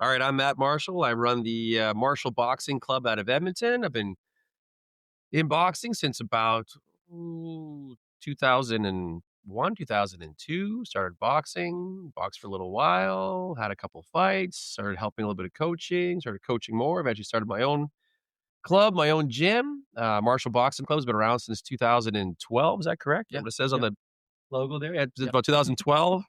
All right, I'm Matt Marshall. I run the Marshall Boxing Club out of Edmonton. I've been in boxing since about 2001, 2002. Started boxing, boxed for a little while, had a couple fights, started helping a little bit of coaching, started coaching more. Eventually started my own club, my own gym. Marshall Boxing Club has been around since 2012. Is that correct? Yeah. What it says on Yep. the logo there? Yeah, it's Yep. about 2012.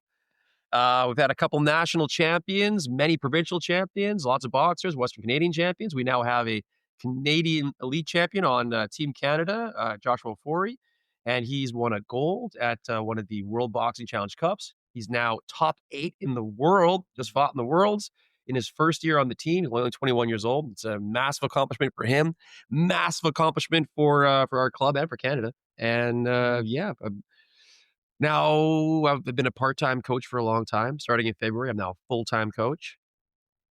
We've had a couple national champions, many provincial champions, lots of boxers, Western Canadian champions. We now have a Canadian elite champion on Team Canada, Joshua Forey, and he's won a gold at one of the World Boxing Challenge Cups. He's now top 8 in the world, just fought in the Worlds in his first year on the team. He's only 21 years old. It's a massive accomplishment for him, massive accomplishment for our club and for Canada. And now, I've been a part-time coach for a long time. Starting in February, I'm now a full-time coach.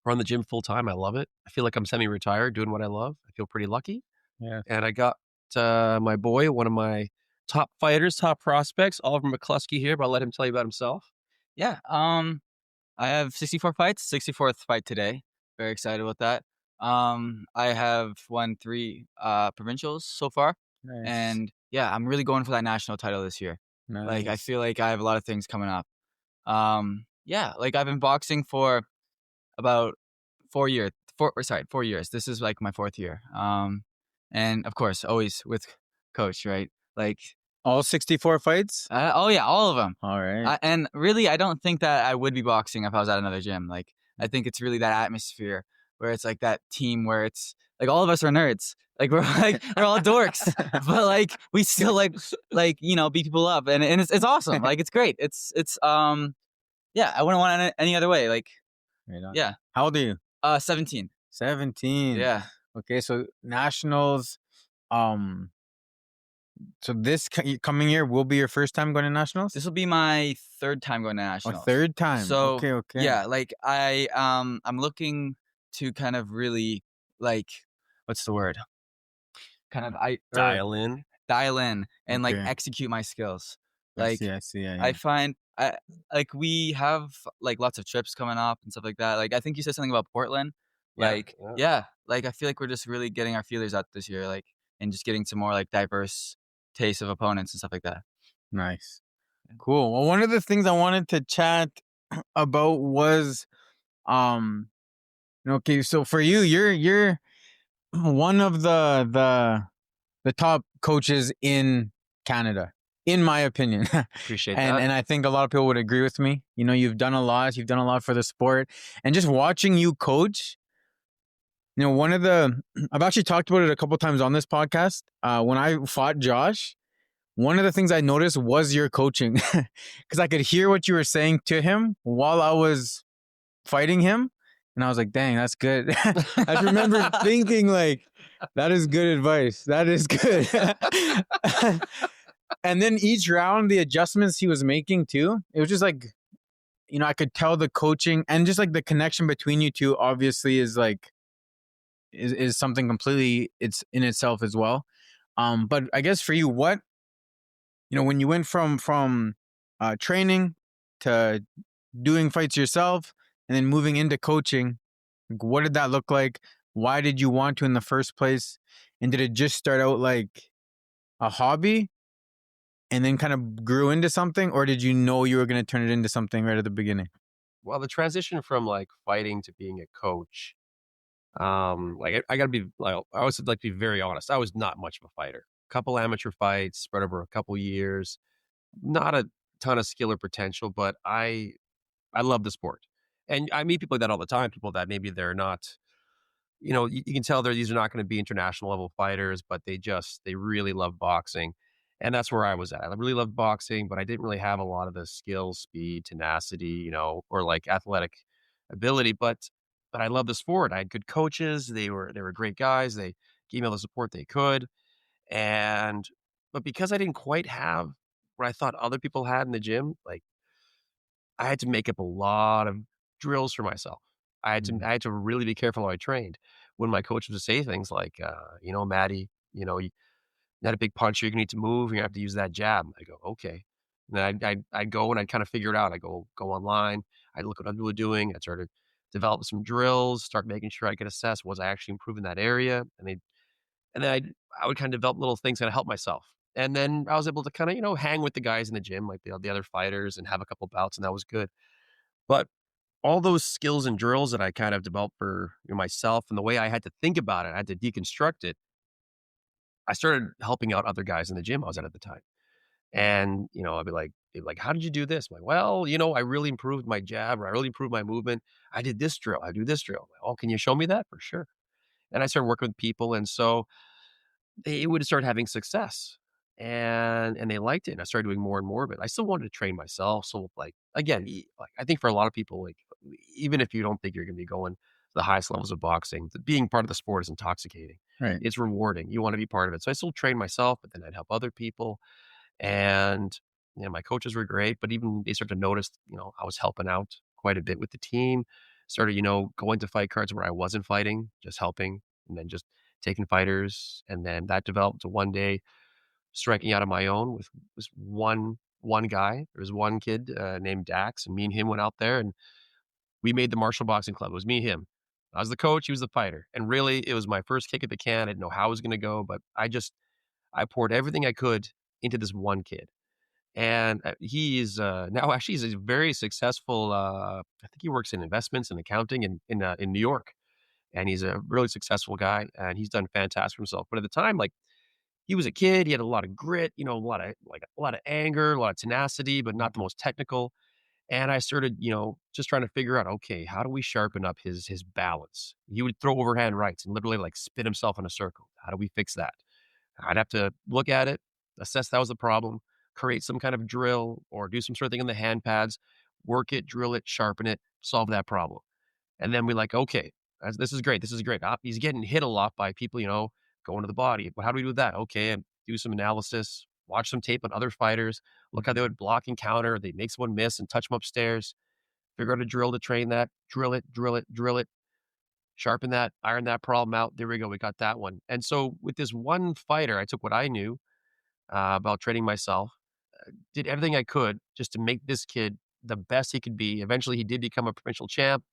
Run the gym full-time. I love it. I feel like I'm semi-retired doing what I love. I feel pretty lucky. Yeah. And I got my boy, one of my top fighters, top prospects, Oliver Mcluskie here, but I'll let him tell you about himself. Yeah. I have 64 fights, 64th fight today. Very excited about that. I have won 3 provincials so far. Nice. And yeah, I'm really going for that national title this year. Like, I Nice. feel like I have a lot of things coming up. Yeah, like I've been boxing for about 4 years. 4 years. This is like my 4th year. And of course, always with coach, right? Like, All 64 fights? oh yeah, all of them. All right. And really, I don't think that I would be boxing if I was at another gym. Like, I think it's really that atmosphere where it's like that team where it's like all of us are nerds. Like we're all dorks, but like we still like beat people up, and it's awesome. Like it's great. It's yeah. I wouldn't want it any other way. Like Right on. yeah. How old are you? 17. 17. Yeah. Okay, so nationals. So this coming year will be your first time going to nationals? This will be my 3rd time going to Oh, nationals. third time. So okay. yeah, like I'm looking to kind of really like, what's the word? Kind of Dial in. and like Okay. execute my skills. I Like see. Yeah. I find like we have like lots of trips coming up and stuff like that. Like I think you said something about Portland. Yeah, Like yeah, like I feel like we're just really getting our feelers out this year, like, and just getting some more like diverse taste of opponents and stuff like that. Nice. Cool. Well, one of the things I wanted to chat about was okay, so for you, you're one of the top coaches in Canada, in my opinion. Appreciate and that. and I think a lot of people would agree with me. You know, you've done a lot for the sport, and just watching you coach. You know, I've actually talked about it a couple times on this podcast. When I fought Josh, one of the things I noticed was your coaching, because I could hear what you were saying to him while I was fighting him, and I was like, "Dang, that's good." I remember thinking, like, "That is good advice. That is good." And then each round, the adjustments he was making too, it was just like, I could tell the coaching and just like the connection between you two obviously is like is something completely it's in itself as well. But I guess for you, what when you went from training to doing fights yourself and then moving into coaching, like, what did that look like? Why did you want to in the first place? And did it just start out like a hobby and then kind of grew into something, or did you know you were going to turn it into something right at the beginning? Well, the transition from like fighting to being a coach, like I gotta be like, I always like to be very honest. I was not much of a fighter. Couple amateur fights spread over a couple years, not a ton of skill or potential, but I love the sport. And I meet people like that all the time, people that maybe they're not, you can tell these are not going to be international level fighters, but they really love boxing. And that's where I was at. I really loved boxing, but I didn't really have a lot of the skill, speed, tenacity, or like athletic ability. But I love the sport. I had good coaches. They were great guys. They gave me all the support they could. But because I didn't quite have what I thought other people had in the gym, like I had to make up a lot of drills for myself. I had to really be careful how I trained. When my coach would say things like, Maddie, you're not a big puncher. You're gonna need to move. You're gonna have to use that jab. I go, okay. And then I'd go and I'd kind of figure it out. I go online. I'd look what other people are doing. I'd start to develop some drills, start making sure I could assess, was I actually improving that area? And then I would kind of develop little things to help myself. And then I was able to kind of, hang with the guys in the gym, like the other fighters, and have a couple bouts, and that was good. But all those skills and drills that I kind of developed for myself, and the way I had to think about it, I had to deconstruct it. I started helping out other guys in the gym I was at the time. And, I'd be like, they'd be like, how did you do this? I'm like, well, I really improved my jab, or I really improved my movement. I did this drill. I do this drill. I'm like, oh, can you show me that? For sure. And I started working with people. And so they would start having success, and they liked it. And I started doing more and more of it. I still wanted to train myself. So like, again, like I think for a lot of people, like, even if you don't think you're going to be going to the highest levels of boxing, being part of the sport is intoxicating. Right. It's rewarding. You want to be part of it. So I still train myself, but then I'd help other people. And, my coaches were great, but even they started to notice, I was helping out quite a bit with the team. Started, going to fight cards where I wasn't fighting, just helping, and then just taking fighters. And then that developed to one day striking out on my own with this one guy. There was one kid named Dax, and me and him went out there and we made the Martial Boxing Club. It was me and him. I was the coach, he was the fighter. And really, it was my first kick at the can. I didn't know how it was going to go, but I poured everything I could into this one kid. And he is now actually he's a very successful. I think he works in investments and accounting in New York, and he's a really successful guy, and he's done fantastic for himself. But at the time, like, he was a kid, he had a lot of grit, a lot of anger, a lot of tenacity, but not the most technical. And I started, just trying to figure out, okay, how do we sharpen up his balance? He would throw overhand rights and literally like spin himself in a circle. How do we fix that? I'd have to look at it, assess that was the problem, create some kind of drill or do some sort of thing in the hand pads, work it, drill it, sharpen it, solve that problem. And then we like, okay, this is great. This is great. He's getting hit a lot by people, going to the body. But how do we do that? Okay, and do some analysis, watch some tape on other fighters, look how they would block and counter. They make someone miss and touch them upstairs. Figure out a drill to train that. Drill it, drill it, drill it. Sharpen that, iron that problem out. There we go. We got that one. And so with this one fighter, I took what I knew about training myself, did everything I could just to make this kid the best he could be. Eventually, he did become a provincial champ.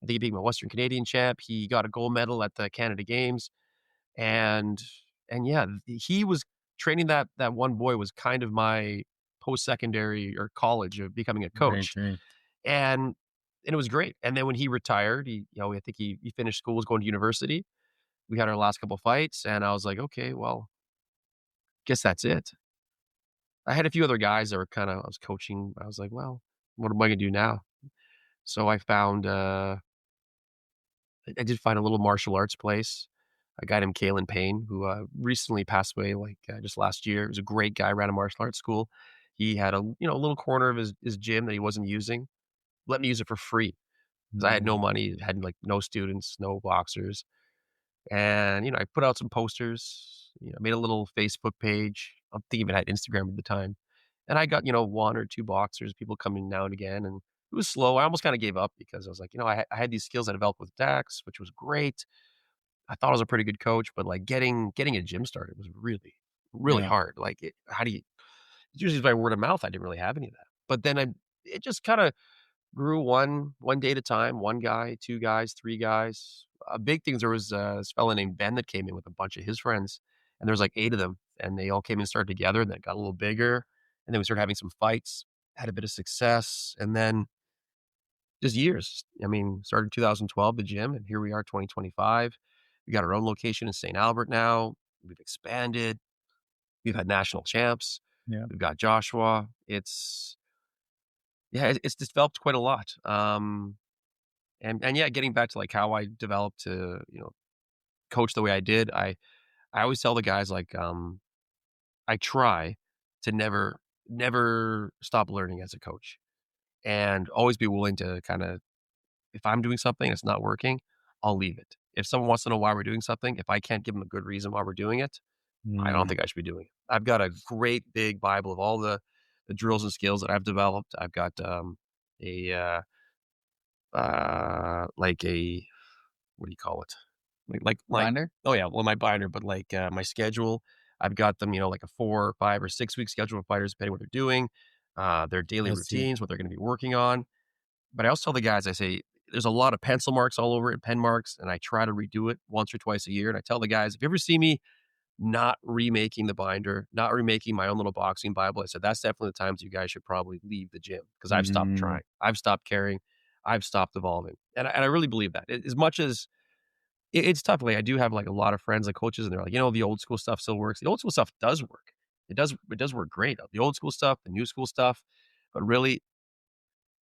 I think he became a Western Canadian champ. He got a gold medal at the Canada Games, and yeah, he was training that one boy was kind of my post secondary or college of becoming a Right. coach, Right. and it was great. And then when he retired, I think he finished school, was going to university. We had our last couple fights, and I was like, okay, well, guess that's it. I had a few other guys that were I was coaching. I was like, well, what am I gonna do now? So I found, I did find a little martial arts place, a guy named Kalen Payne, who, recently passed away, like, just last year. He was a great guy, ran a martial arts school. He had a little corner of his gym that he wasn't using, let me use it for free because I had no Mm. money, had, like, no students, no boxers. And, I put out some posters, made a little Facebook page. I'm thinking it had Instagram at the time. And I got, 1 or 2 boxers, people coming now and again, and it was slow. I almost kinda gave up because I was like, I had these skills I developed with Dax, which was great. I thought I was a pretty good coach, but, like, getting a gym started was really, really Yeah. hard. Like, how do you usually by word of mouth, I didn't really have any of that. But then it just kinda grew one day at a time, 1 guy, 2 guys, 3 guys. Big things, there was, this fella named Ben that came in with a bunch of his friends, and there was, like, 8 of them, and they all came and started together, and then it got a little bigger, and then we started having some fights, had a bit of success, and then just years. I mean, started in 2012, the gym, and here we are, 2025. We got our own location in St. Albert now. We've expanded. We've had national champs. Yeah. We've got Joshua. It's developed quite a lot. And yeah, getting back to, like, how I developed to, coach the way I did, I always tell the guys, like, I try to never stop learning as a coach and always be willing to kinda if I'm doing something that's not working, I'll leave it. If someone wants to know why we're doing something, if I can't give them a good reason why we're doing it, I don't Mm. think I should be doing it. I've got a great big Bible of all the drills and skills that I've developed. I've got, a, like a what do you call it? Like Binder? oh, yeah, well, my binder, but, like, my schedule, I've got them, like a 4, 5, or 6-week schedule of fighters depending what they're doing, their daily I see. routines, what they're gonna be working on. But I also tell the guys, I say, there's a lot of pencil marks all over it, pen marks, and I try to redo it once or twice a year. And I tell the guys, if you ever see me not remaking the binder, not remaking my own little boxing Bible, I said, that's definitely the times you guys should probably leave the gym because I've stopped Mm, trying. I've stopped caring. I've stopped evolving. And I really believe that. As much as it's tough, like I do have like a lot of friends, like coaches, and they're like, the old school stuff still works. The old school stuff does work. It does work great. The old school stuff, the new school stuff. But really,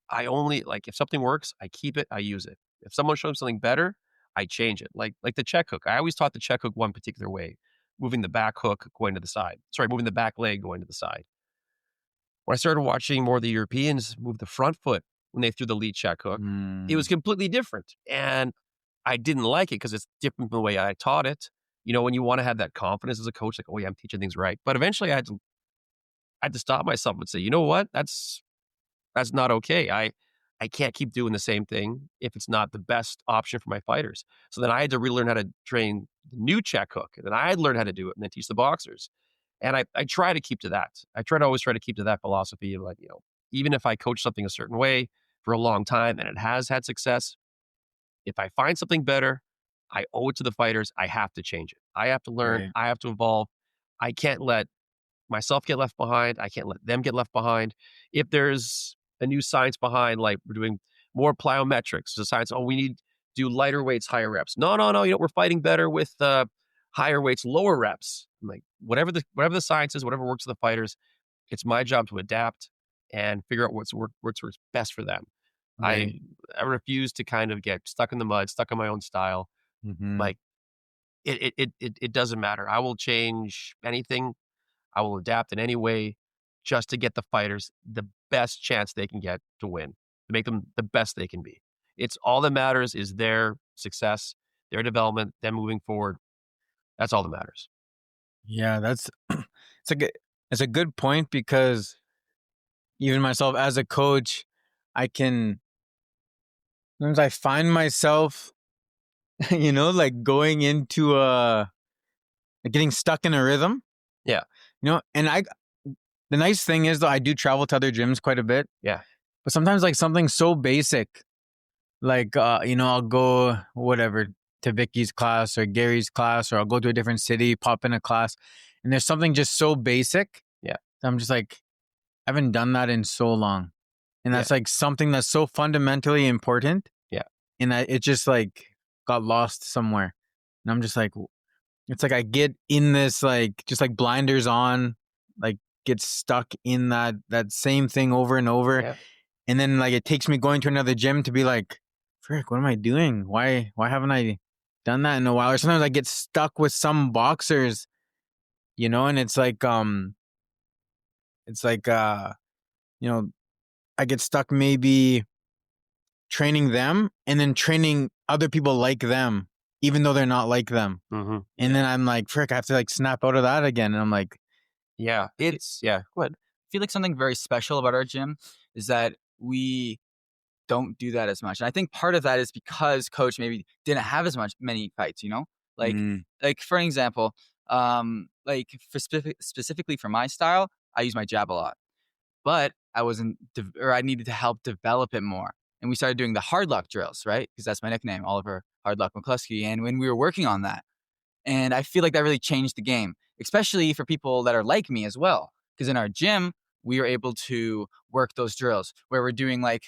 I only like if something works, I keep it, I use it. If someone shows something better, I change it. Like the check hook. I always taught the check hook one particular way, moving the back hook going to the side. Sorry, moving the back leg going to the side. When I started watching more of the Europeans move the front foot when they threw the lead check hook, it was mm, completely different. And I didn't like it because it's different from the way I taught it. When you want to have that confidence as a coach, like, oh yeah, I'm teaching things right. But eventually I had to stop myself and say, you know what? That's not okay. I can't keep doing the same thing if it's not the best option for my fighters. So then I had to relearn how to train the new check hook. And then I had to learn how to do it and then teach the boxers. And I try to keep to that. Always try to keep to that philosophy of like, even if I coach something a certain way for a long time and it has had success, if I find something better, I owe it to the fighters. I have to change it. I have to learn. right. I have to evolve. I can't let myself get left behind. I can't let them get left behind. If there's a new science behind, like we're doing more plyometrics, the science, we need to do lighter weights, higher reps. No, no, no. We're fighting better with higher weights, lower reps. I'm like, whatever the science is, whatever works for the fighters, it's my job to adapt and figure out what's best for them. I Right. I refuse to kind of get stuck in the mud, stuck in my own style. Mm-hmm. Like it doesn't matter. I will change anything. I will adapt in any way just to get the fighters the best chance they can get to win, to make them the best they can be. It's all that matters is their success, their development, them moving forward. That's all that matters. Yeah, that's it's a good point because even myself as a coach, I can sometimes I find myself, like going into getting stuck in a rhythm, Yeah. and the nice thing is though I do travel to other gyms quite a bit, Yeah. but sometimes like something so basic, like I'll go whatever to Vicky's class or Gary's class, or I'll go to a different city, pop in a class, and there's something just so basic. Yeah. That I'm just like, I haven't done that in so long. And Yeah. that's like something that's so fundamentally important. Yeah. And it just like got lost somewhere. And I'm just like, it's like I get in this like just like blinders on, like get stuck in that same thing over and over. Yeah. And then like it takes me going to another gym to be like, frick, what am I doing? Why haven't I done that in a while? Or sometimes I get stuck with some boxers, and it's like you know, I get stuck maybe training them and then training other people like them, even though they're not like them. Hmm. And then I'm like, frick, I have to like snap out of that again. And I'm like, Yeah. Yeah. Go ahead. I feel like something very special about our gym is that we don't do that as much. And I think part of that is because coach maybe didn't have as many fights, Like mm, like for an example, like for specifically for my style, I use my jab a lot. But I wasn't or I needed to help develop it more. And we started doing the hard luck drills, right? Because that's my nickname, Oliver Hard Luck Mcluskie. And when we were working on that, and I feel like that really changed the game, especially for people that are like me as well. Because in our gym, we were able to work those drills where we're doing like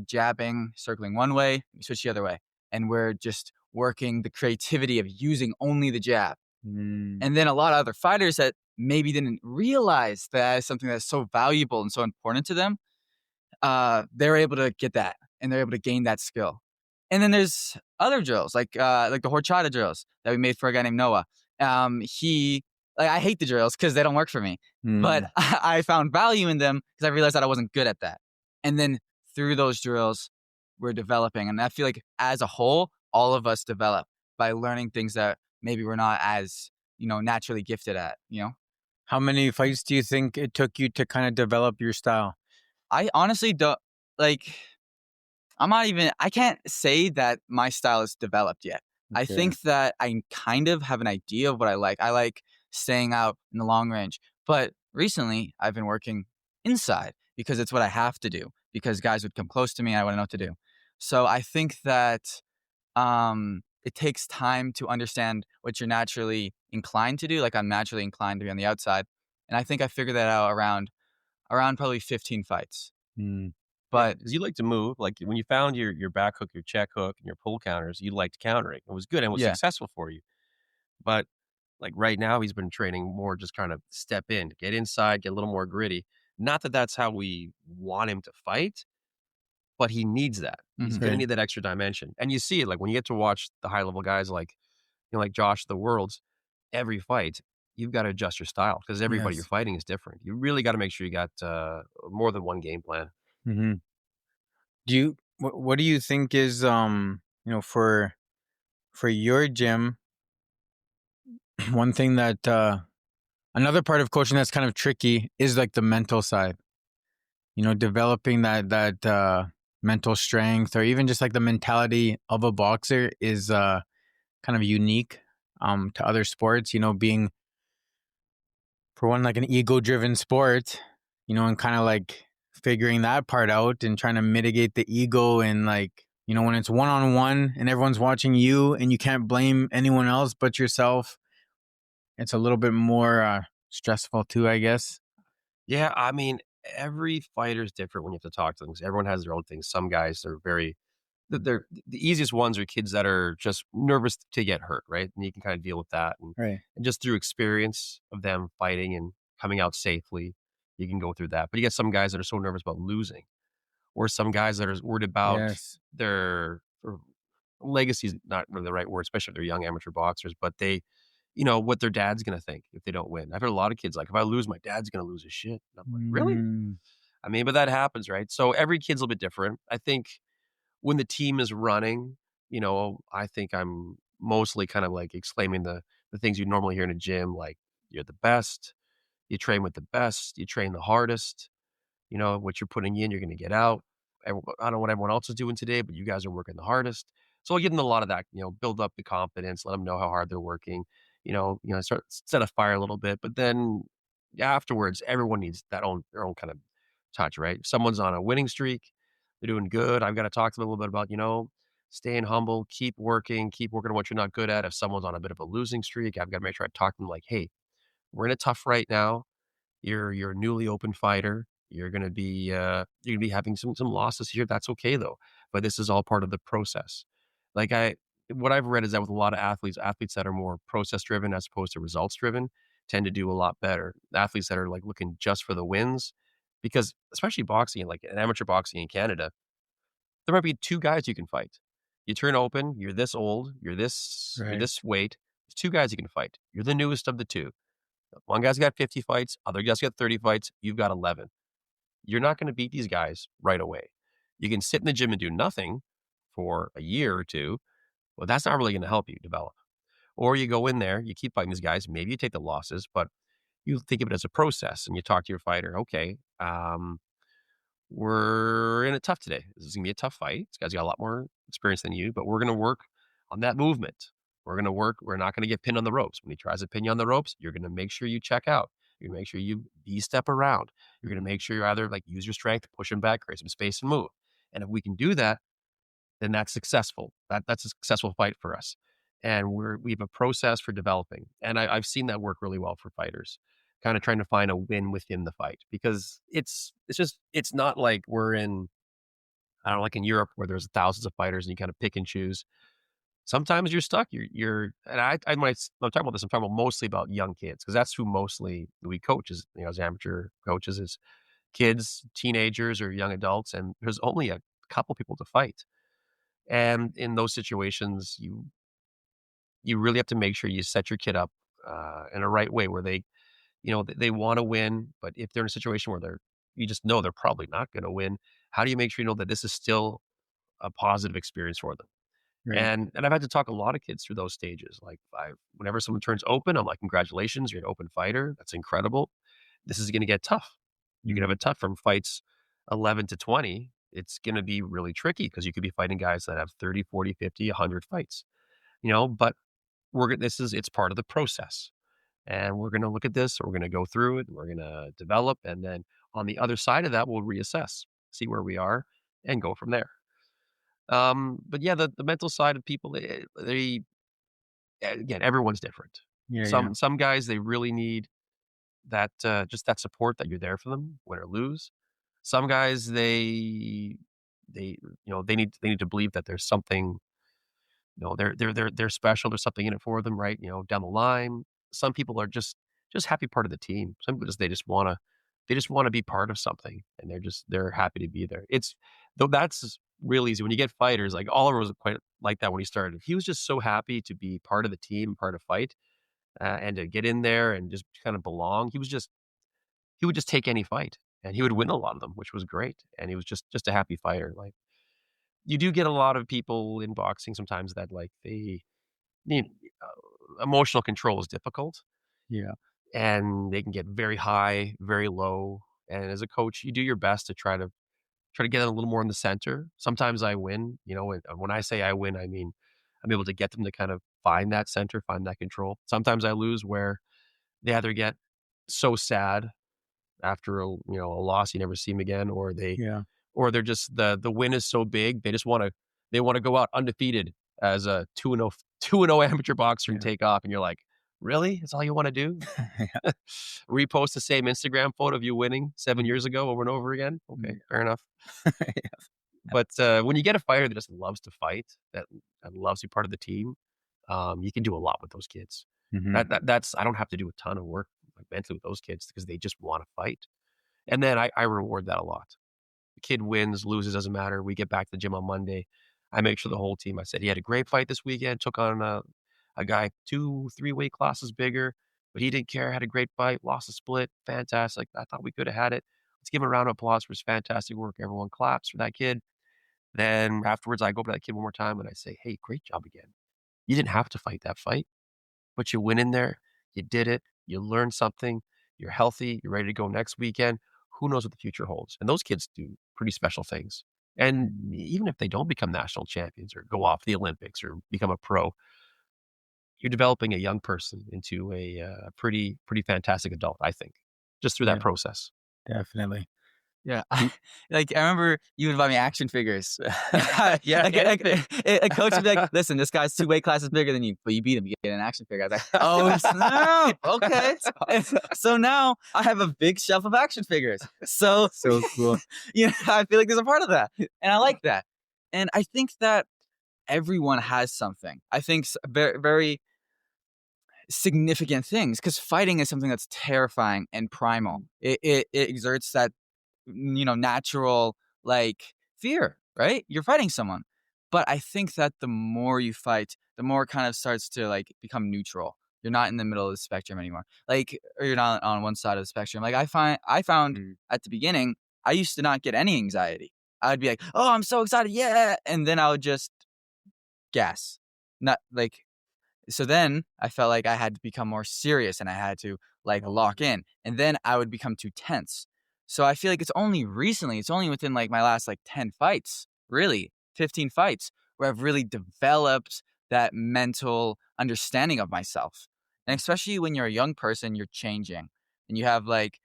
jabbing, circling one way, we switch the other way. And we're just working the creativity of using only the jab. mm, And then a lot of other fighters that maybe didn't realize that is something that's so valuable and so important to them, they're able to get that and they're able to gain that skill. And then there's other drills like the horchata drills that we made for a guy named Noah. He like I hate the drills because they don't work for me, but mm. I found value in them because I realized that I wasn't good at that. And then through those drills, we're developing, and I feel like as a whole, all of us develop by learning things that maybe we're not as naturally gifted at. How many fights do you think it took you to kind of develop your style? I honestly don't like. I can't say that my style is developed yet. I Okay. think that I kind of have an idea of what I like. I like staying out in the long range. But recently, I've been working inside because it's what I have to do because guys would come close to me and I wouldn't know what to do. So I think that it takes time to understand what you're naturally inclined to do. Like I'm naturally inclined to be on the outside, and I think I figured that out around probably 15 fights. Mm. Yeah, But because you like to move. Like when you found your back hook, your check hook, and your pull counters, you liked countering. It was good and was yeah, successful for you. But like right now, he's been training more, just kind of step in, get inside, get a little more gritty. Not that that's how we want him to fight, but he needs that. He's hmm gonna Right. need that extra dimension, and you see it like when you get to watch the high level guys like like Josh the Worlds. Every fight, you've got to adjust your style because everybody you're Yes. fighting is different. You really got to make sure you got more than one game plan. Hmm. What do you think is for your gym, one thing that another part of coaching that's kind of tricky is like the mental side. Developing that mental strength or even just like the mentality of a boxer is kind of unique to other sports, being for one like an ego driven sport, and kind of like figuring that part out and trying to mitigate the ego and like when it's one on one and everyone's watching you and you can't blame anyone else but yourself, it's a little bit more stressful too, I guess. Yeah, I mean, every fighter is different when you have to talk to them 'cause everyone has their own things. Some guys are very they're the easiest ones are kids that are just nervous to get hurt, right? And you can kind of deal with that, Right. and just through experience of them fighting and coming out safely, you can go through that. But you get some guys that are so nervous about losing, or some guys that are worried about Yes. their sort of legacy is not really the right word, especially if they're young amateur boxers, but they what their dad's gonna think if they don't win. I've heard a lot of kids like, "If I lose, my dad's gonna lose his shit." And I'm like, "Really?" Mm, I mean, but that happens, right? So every kid's a little bit different. I think when the team is running, I think I'm mostly kind of like exclaiming the things you normally hear in a gym, like, "You're the best. You train with the best. You train the hardest. What you're putting in, you're gonna get out. I don't know what everyone else is doing today, but you guys are working the hardest." So I'll give them a lot of that, build up the confidence, let them know how hard they're working, start set a fire a little bit. But then afterwards, everyone needs their own kind of touch, right? If someone's on a winning streak, they're doing good. I've got to talk to them a little bit about, staying humble, keep working on what you're not good at. If someone's on a bit of a losing streak, I've got to make sure I talk to them like, hey, we're in a tough right now. You're a newly open fighter. You're gonna be having some losses here. That's okay though. But this is all part of the process. Like what I've read is that with a lot of athletes that are more process driven as opposed to results driven tend to do a lot better. Athletes that are like looking just for the wins, because especially boxing, like an amateur boxing in Canada, there might be two guys you can fight. You turn open, you're this old, you're right. this weight. There's two guys you can fight. You're the newest of the two. One guy's got 50 fights, other guy's got 30 fights, you've got 11. You're not gonna beat these guys right away. You can sit in the gym and do nothing for a year or 2, but that's not really gonna help you develop. Or you go in there, you keep fighting these guys, maybe you take the losses, but you think of it as a process and you talk to your fighter, "Okay, we're in it tough today. This is gonna be a tough fight. This guy's got a lot more experience than you, but we're gonna work on that movement. We're not gonna get pinned on the ropes. When he tries to pin you on the ropes, you're gonna make sure you check out. You're gonna make sure you step around. You're gonna make sure you either like use your strength to push him back, create some space and move. And if we can do that, then that's successful. That's a successful fight for us. And we have a process for developing. And I've seen that work really well for fighters, kind of trying to find a win within the fight because it's not like we're in, I don't know, like in Europe where there's thousands of fighters and you kind of pick and choose. Sometimes you're stuck. And when I'm talking about this, I'm talking about mostly about young kids because that's who mostly we coach as, as amateur coaches is kids, teenagers or young adults. And there's only a couple people to fight. And in those situations, you really have to make sure you set your kid up in a right way where they want to win, but if they're in a situation where you just know they're probably not going to win, how do you make sure you know that this is still a positive experience for them? Right. And I've had to talk a lot of kids through those stages. Like whenever someone turns open, I'm like, congratulations, you're an open fighter. That's incredible. This is going to get tough. You're going to Mm, have it tough from fights 11 to 20. It's going to be really tricky because you could be fighting guys that have 30, 40, 50, 100 fights, but it's part of the process. And we're going to look at this, we're going to go through it, we're going to develop. And then on the other side of that, we'll reassess, see where we are and go from there. But yeah, the mental side of people, they again, everyone's different. Yeah, yeah, Some guys, they really need that, just that support that you're there for them, win or lose. Some guys, they need to believe that there's something, they're special, there's something in it for them, right, down the line. Some people are just happy part of the team. Some people they just wanna be part of something, and they're happy to be there. It's though that's real easy. When you get fighters, like Oliver was quite like that when he started. He was just so happy to be part of the team, part of fight, and to get in there and just kind of belong. He would just take any fight, and he would win a lot of them, which was great, and he was just a happy fighter. Like, you do get a lot of people in boxing sometimes that, like, they need emotional control is difficult, yeah, and they can get very high, very low, and as a coach, you do your best to try to get it a little more in the center. Sometimes I win, and when I say I win, I mean I'm able to get them to kind of find that center, find that control. Sometimes I lose where they either get so sad after a loss, you never see them again, yeah. or they're just the win is so big, they wanna go out undefeated as a 2-0 2-0 amateur boxer and Yeah. take off, and you're like, "Really? That's all you wanna do? Repost the same Instagram photo of you winning 7 years ago over and over again? Yeah. Okay, fair enough." Yeah. But, when you get a fighter that just loves to fight, that loves to be part of the team, you can do a lot with those kids. Mhm. That's I don't have to do a ton of work, like, mentally with those kids because they just wanna fight, and then I reward that a lot. The kid wins, loses, doesn't matter. We get back to the gym on Monday. I make sure the whole team, I said, "He had a great fight this weekend, took on a guy 2, 3 weight classes bigger, but he didn't care, had a great fight, lost a split, fantastic. I thought we coulda had it. Let's give him a round of applause for his fantastic work." Everyone claps for that kid. Then afterwards, I go up to that kid one more time and I say, "Hey, great job again. You didn't have to fight that fight, but you went in there, you did it, you learned something, you're healthy, you're ready to go next weekend. Who knows what the future holds?" And those kids do pretty special things. And even if they don't become national champions or go off the Olympics or become a pro, you're developing a young person into a pretty fantastic adult, I think, just through that Yeah, process. definitely. Yeah, Y like I remember you would buy me action figures. Yeah, A coach would be like, "Listen, this guy's 2 weight classes bigger than you, but you beat him. You get an action figure." I was like, "Oh snap! Okay." So now I have a big shelf of action figures. So So cool. I feel like there's a part of that, and I like that. And I think that everyone has something. I think very very significant things because fighting is something that's terrifying and primal. It exerts that natural like fear, right? You're fighting someone. But I think that the more you fight, the more it kind of starts to like become neutral. You're not in the middle of the spectrum anymore. Like, or you're not on one side of the spectrum. Like I found Mm. at the beginning, I used to not get any anxiety. I would be like, "Oh, I'm so excited. Yeah." And then I would just gas. Not like so then I felt like I had to become more serious and I had to like lock in. And then I would become too tense. So I feel like it's only recently, it's only within like my last like 10 fights, really, 15 fights, where I've really developed that mental understanding of myself. And especially when you're a young person, you're changing and you have like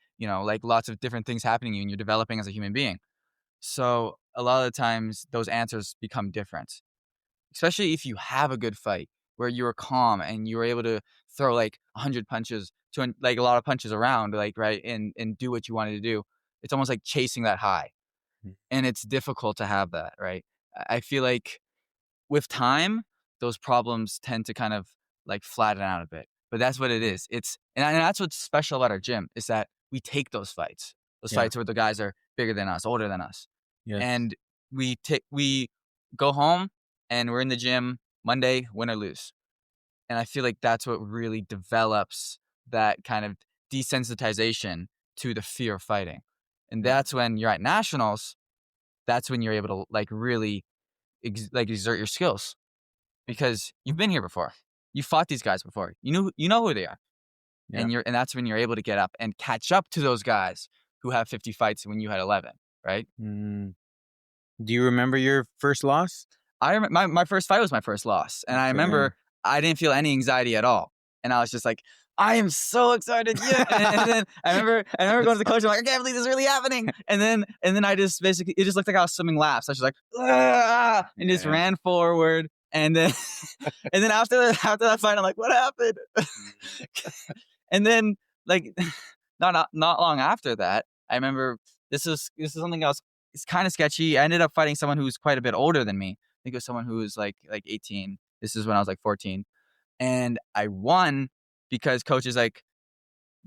lots of different things happening to you and you're developing as a human being. So a lot of the times those answers become different, especially if you have a good fight where you were calm and you were able to throw like 100 punches to like a lot of punches around, like, right, and do what you wanted to do. It's almost like chasing that high, Mm. and it's difficult to have that, right? I feel like with time those problems tend to kind of like flatten out a bit, but that's what it is. And that's what's special about our gym is that we take those Yeah. fights where the guys are bigger than us, older than us, Yes. and we go home and we're in the gym Monday, win or lose. And I feel like that's what really develops that kind of desensitization to the fear of fighting. And Yeah. that's when you're at nationals, that's when you're able to like really like exert your skills because you've been here before. You fought these guys before. You know who they are. Yeah. And that's when you're able to get up and catch up to those guys who have 50 fights when you had 11, right? Mm. Do you remember your first loss? My first fight was my first loss, and I Okay, yeah. remember I didn't feel any anxiety at all, and I was just like, I am so excited. Yeah. And then I remember going to the coach. I'm like, I can't believe this is really happening. And then I just basically, it just looked like I was swimming laps. I was just like, ah, and just Yeah. ran forward. And then, and then after that fight, I'm like, what happened? And then like, not long after that, I remember this is something else. It's kind of sketchy. I ended up fighting someone who was quite a bit older than me. I think it was someone who was like 18. This is when I was like 14. And I won because coach is like,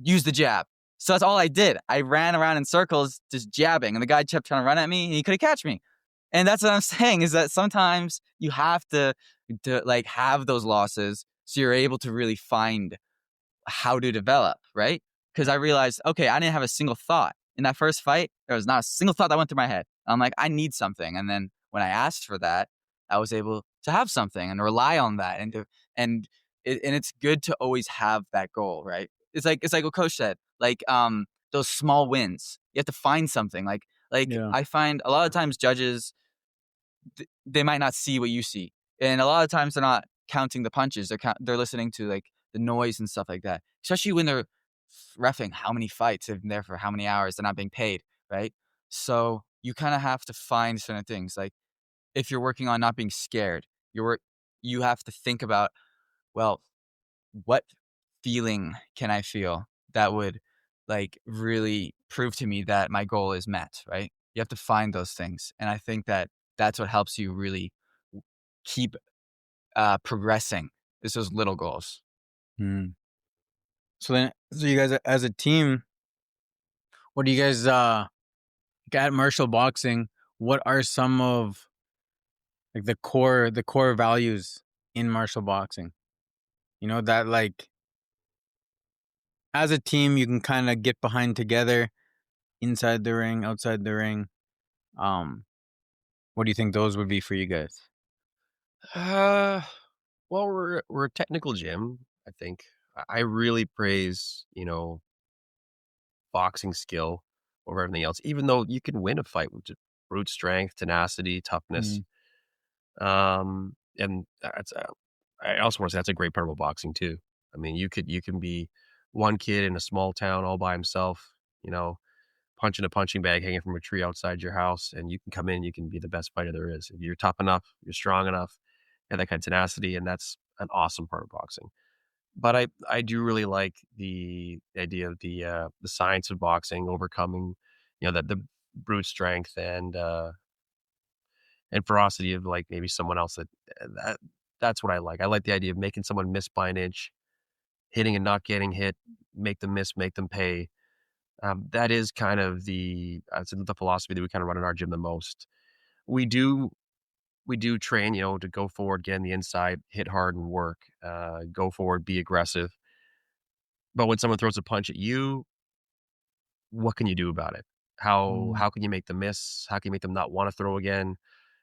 use the jab. So that's all I did. I ran around in circles just jabbing, and the guy kept trying to run at me, and he couldn't catch me. And that's what I'm saying, is that sometimes you have to like have those losses so you're able to really find how to develop, right? Because I realized, okay, I didn't have a single thought. In that first fight, there was not a single thought that went through my head. I'm like, I need something. And then when I asked for that, I was able to have something and rely on that. And it's good to always have that goal, right? It's like what coach said, like those small wins. You have to find something. Like Yeah. I find a lot of times judges, they might not see what you see, and a lot of times they're not counting the punches. They're listening to like the noise and stuff like that. Especially when they're reffing how many fights they've been there for how many hours. They're not being paid, right? So you kind of have to find certain things. Like if you're working on not being scared, you have to think about, well, what feeling can I feel that would like really prove to me that my goal is met, right? You have to find those things. And I think that that's what helps you really keep progressing, is those little goals. Mm. So you guys as a team, what do you guys at martial boxing? What are some of like the core values in martial boxing? You know, that like as a team you can kind of get behind together, inside the ring, outside the ring. Um, what do you think those would be for you guys? Uh, well, we're a technical gym, I think. I really praise, boxing skill over everything else, even though you can win a fight with just brute strength, tenacity, toughness. Mm. And that's I also want to say that's a great part of boxing too. I mean, you can be one kid in a small town all by himself, punching a punching bag hanging from a tree outside your house, and you can come in, you can be the best fighter there is. If you're tough enough, you're strong enough, and that kind of tenacity, and that's an awesome part of boxing. But I do really like the idea of the science of boxing, overcoming, the brute strength and ferocity of, like, maybe someone else that's what I like. I like the idea of making someone miss by an inch, hitting and not getting hit, make them miss, make them pay. That is kind of the philosophy that we kinda run in our gym the most. We do we do train, to go forward, get in the inside, hit hard and work, go forward, be aggressive. But when someone throws a punch at you, what can you do about it? How Mm. how can you make them miss? How can you make them not wanna throw again?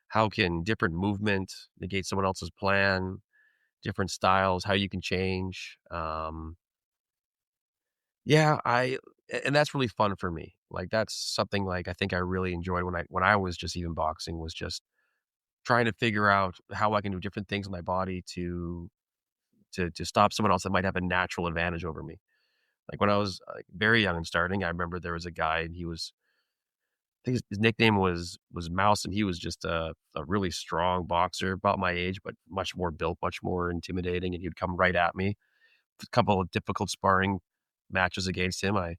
How can different movement negate someone else's plan? Different styles, how you can change. Yeah, and that's really fun for me. Like, that's something, like, I think I really enjoyed when I was just even boxing, was just trying to figure out how I can do different things with my body to stop someone else that might have a natural advantage over me. Like, when I was, like, very young and starting, I remember there was a guy, and I think his nickname was Mouse, and he was just a really strong boxer, about my age, but much more built, much more intimidating, and he'd come right at me. A couple of difficult sparring matches against him. I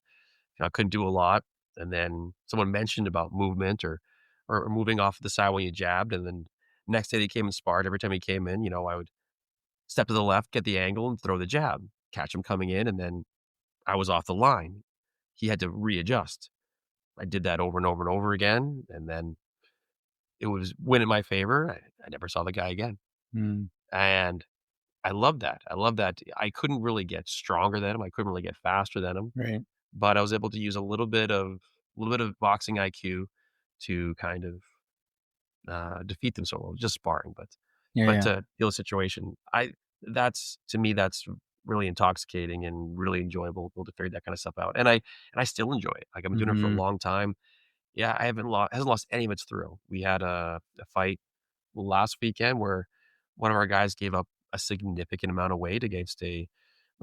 couldn't do a lot, and then someone mentioned about movement or moving off to the side when you jabbed, and then next day he came and sparred. Every time he came in, I would step to the left, get the angle, and throw the jab, catch him coming in, and then I was off the line. He had to readjust. I did that over and over and over again, and then it was win in my favor. I never saw the guy again, Mm. and I love that. I love that. I couldn't really get stronger than him. I couldn't really get faster than him, Right. but I was able to use a little bit of boxing IQ to kind of, defeat them. So, well, just sparring, but Yeah, yeah. to deal with a situation, to me, that's really intoxicating and really enjoyable, able to figure that kind of stuff out, and I still enjoy it. Like, I've been doing it for a Mhm. long time. Yeah, I haven't lost hasn't lost any of its thrill. We had a fight last weekend where one of our guys gave up a significant amount of weight against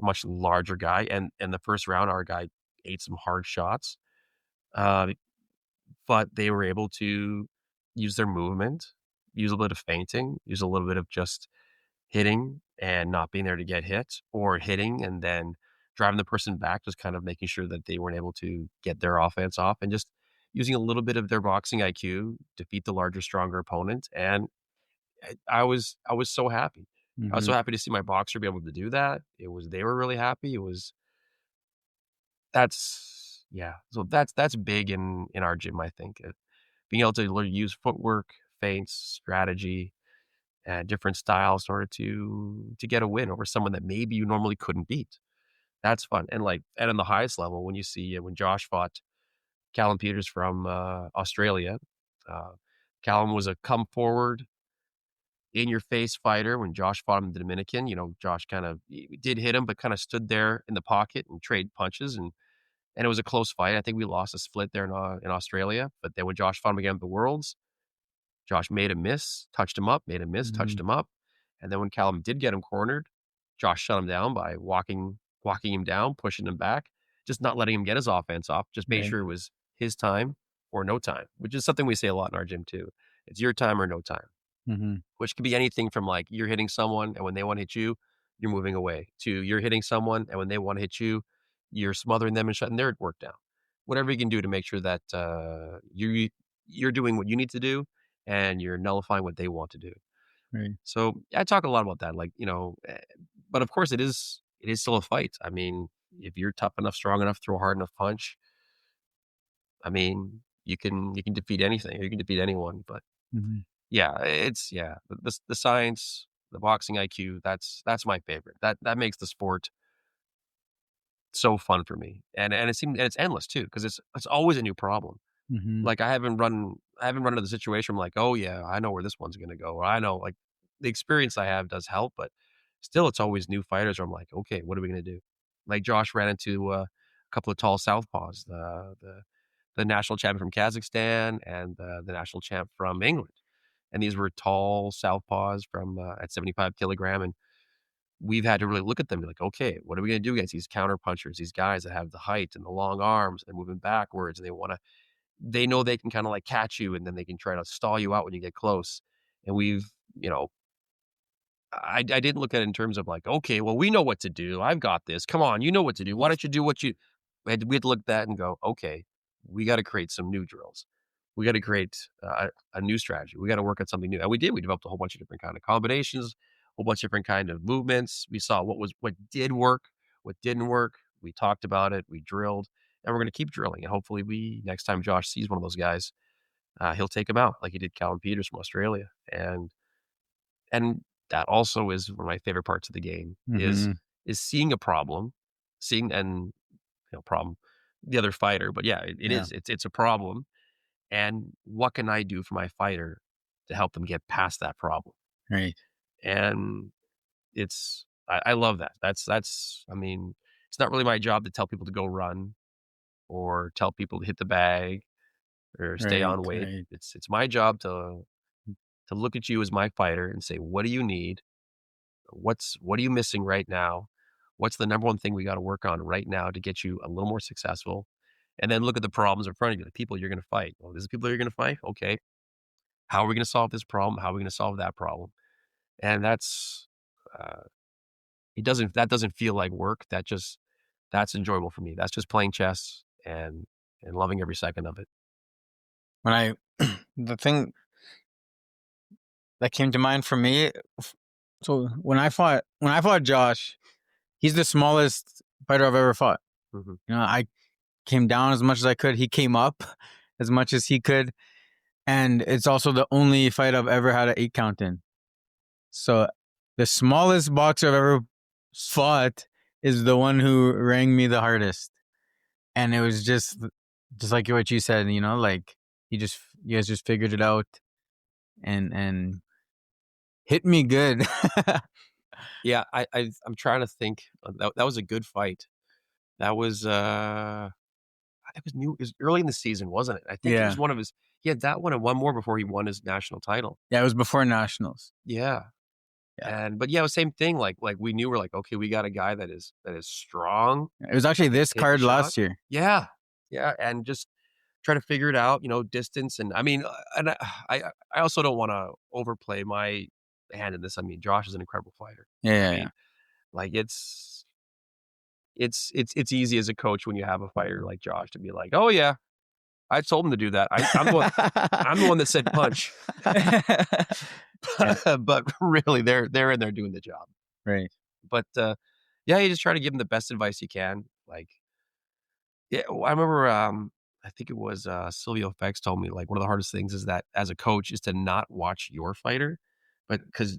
a much larger guy. And the first round, our guy ate some hard shots, uh, but they were able to use their movement, use a little bit of feinting, use a little bit of just hitting and not being there to get hit, or hitting and then driving the person back, just kind of making sure that they weren't able to get their offense off, and just using a little bit of their boxing IQ, defeat the larger, stronger opponent. And I was so happy. I was so Mm-hmm. happy to see my boxer be able to do that. They were really happy. That's yeah. So that's big in our gym, I think. Being able to use footwork, feints, strategy, different styles in order to get a win over someone that maybe you normally couldn't beat. That's fun. And on the highest level, when you see when Josh fought Callum Peters from Australia, uh, Callum was a come forward, in your face fighter. When Josh fought him in the Dominican, Josh kind of did hit him, but kind of stood there in the pocket and trade punches, and it was a close fight. I think we lost a split there in Australia. But then when Josh fought him again at the Worlds, Josh made him miss, touched him up, made him miss, touched Mm-hmm. him up. And then when Callum did get him cornered, Josh shut him down by walking him down, pushing him back, just not letting him get his offense off, just made Right. sure it was his time or no time, which is something we say a lot in our gym too. It's your time or no time, Mm-hmm. which could be anything from like you're hitting someone and when they want to hit you, you're moving away, to you're hitting someone and when they want to hit you, you're smothering them and shutting their work down. Whatever you can do to make sure that you're doing what you need to do and you're nullifying what they want to do. Right. So I talk a lot about that, but of course it is still a fight. I mean, if you're tough enough, strong enough, throw a hard enough punch, I mean, you can defeat anything, you can defeat anyone. But Mm-hmm. yeah, the science, the boxing IQ, that's my favorite. That makes the sport so fun for me, and it's endless too because it's always a new problem. Mm-hmm. Like, I haven't run into the situation where I'm like, "Oh, yeah, I know where this one's gonna go," or I know, like, the experience I have does help, but still, it's always new fighters where I'm like, "Okay, what are we gonna do?" Like, Josh ran into, a couple of tall southpaws, the national champion from Kazakhstan and, the national champ from England, and these were tall southpaws from, at 75 kilogram, and we've had to really look at them and be like, "Okay, what are we gonna do against these counter punchers, these guys that have the height and the long arms, and moving backwards, and they know they can kinda, like, catch you, and then they can try to stall you out when you get close." And you know, I didn't look at it in terms of like, "Okay, well, we know what to do. I've got this. Come on, you know what to do. Why don't you do what you." We had to look at that and go, "Okay, we gotta create some new drills. We gotta create a new strategy. We gotta work on something new." And we did. We developed a whole bunch of different kind of combinations, a whole bunch of different kind of movements. We saw what did work, what didn't work. We talked about it. We drilled, and we're gonna keep drilling. And hopefully, next time Josh sees one of those guys, he'll take him out like he did Callum Peters from Australia. And that also is one of my favorite parts of the game Mm-hmm. is seeing a problem, seeing and problem, the other fighter. But yeah, it Yeah. is. It's a problem. And what can I do for my fighter to help them get past that problem? Right. And I love that. I mean, it's not really my job to tell people to go run or tell people to hit the bag or stay Right. on weight. Right. It's my job to look at you as my fighter and say, what do you need? What are you missing right now? What's the number one thing we got to work on right now to get you a little more successful? And then look at the problems in front of you, the people you're going to fight. Well, these are people you're going to fight. Okay. How are we going to solve this problem? How are we going to solve that problem? And uh, that doesn't feel like work. That's enjoyable for me. That's just playing chess and loving every second of it. When I the thing that came to mind for me, so when I fought Josh, he's the smallest fighter I've ever fought. Hmm. I came down as much as I could. He came up as much as he could. And it's also the only fight I've ever had an 8 count in. So the smallest boxer I've ever fought is the one who rang me the hardest. And it was just like what you said, like you guys just figured it out and hit me good. Yeah, I'm trying to think. That was a good fight. That was I think it was early in the season, wasn't it? I think it was Yeah. one of his. He had that one and one more before he won his national title. Yeah, it was before nationals. Yeah, But yeah, same thing. Like we knew we're like, okay, we got a guy that is strong, It was actually this hit the card shot. last year. Yeah, yeah, and just try to figure it out. Distance, and I mean, and I also don't want to overplay my hand in this. I mean, Josh is an incredible fighter. Yeah, I yeah, yeah. mean, like it's easy as a coach when you have a fighter like Josh to be like, oh yeah, I told him to do that. I'm the one that said punch. But really, they're in there doing the job. Right. But yeah, you just try to give them the best advice you can. Like, yeah, I remember. I think it was Silvio Fex told me like one of the hardest things is that as a coach is to not watch your fighter, but because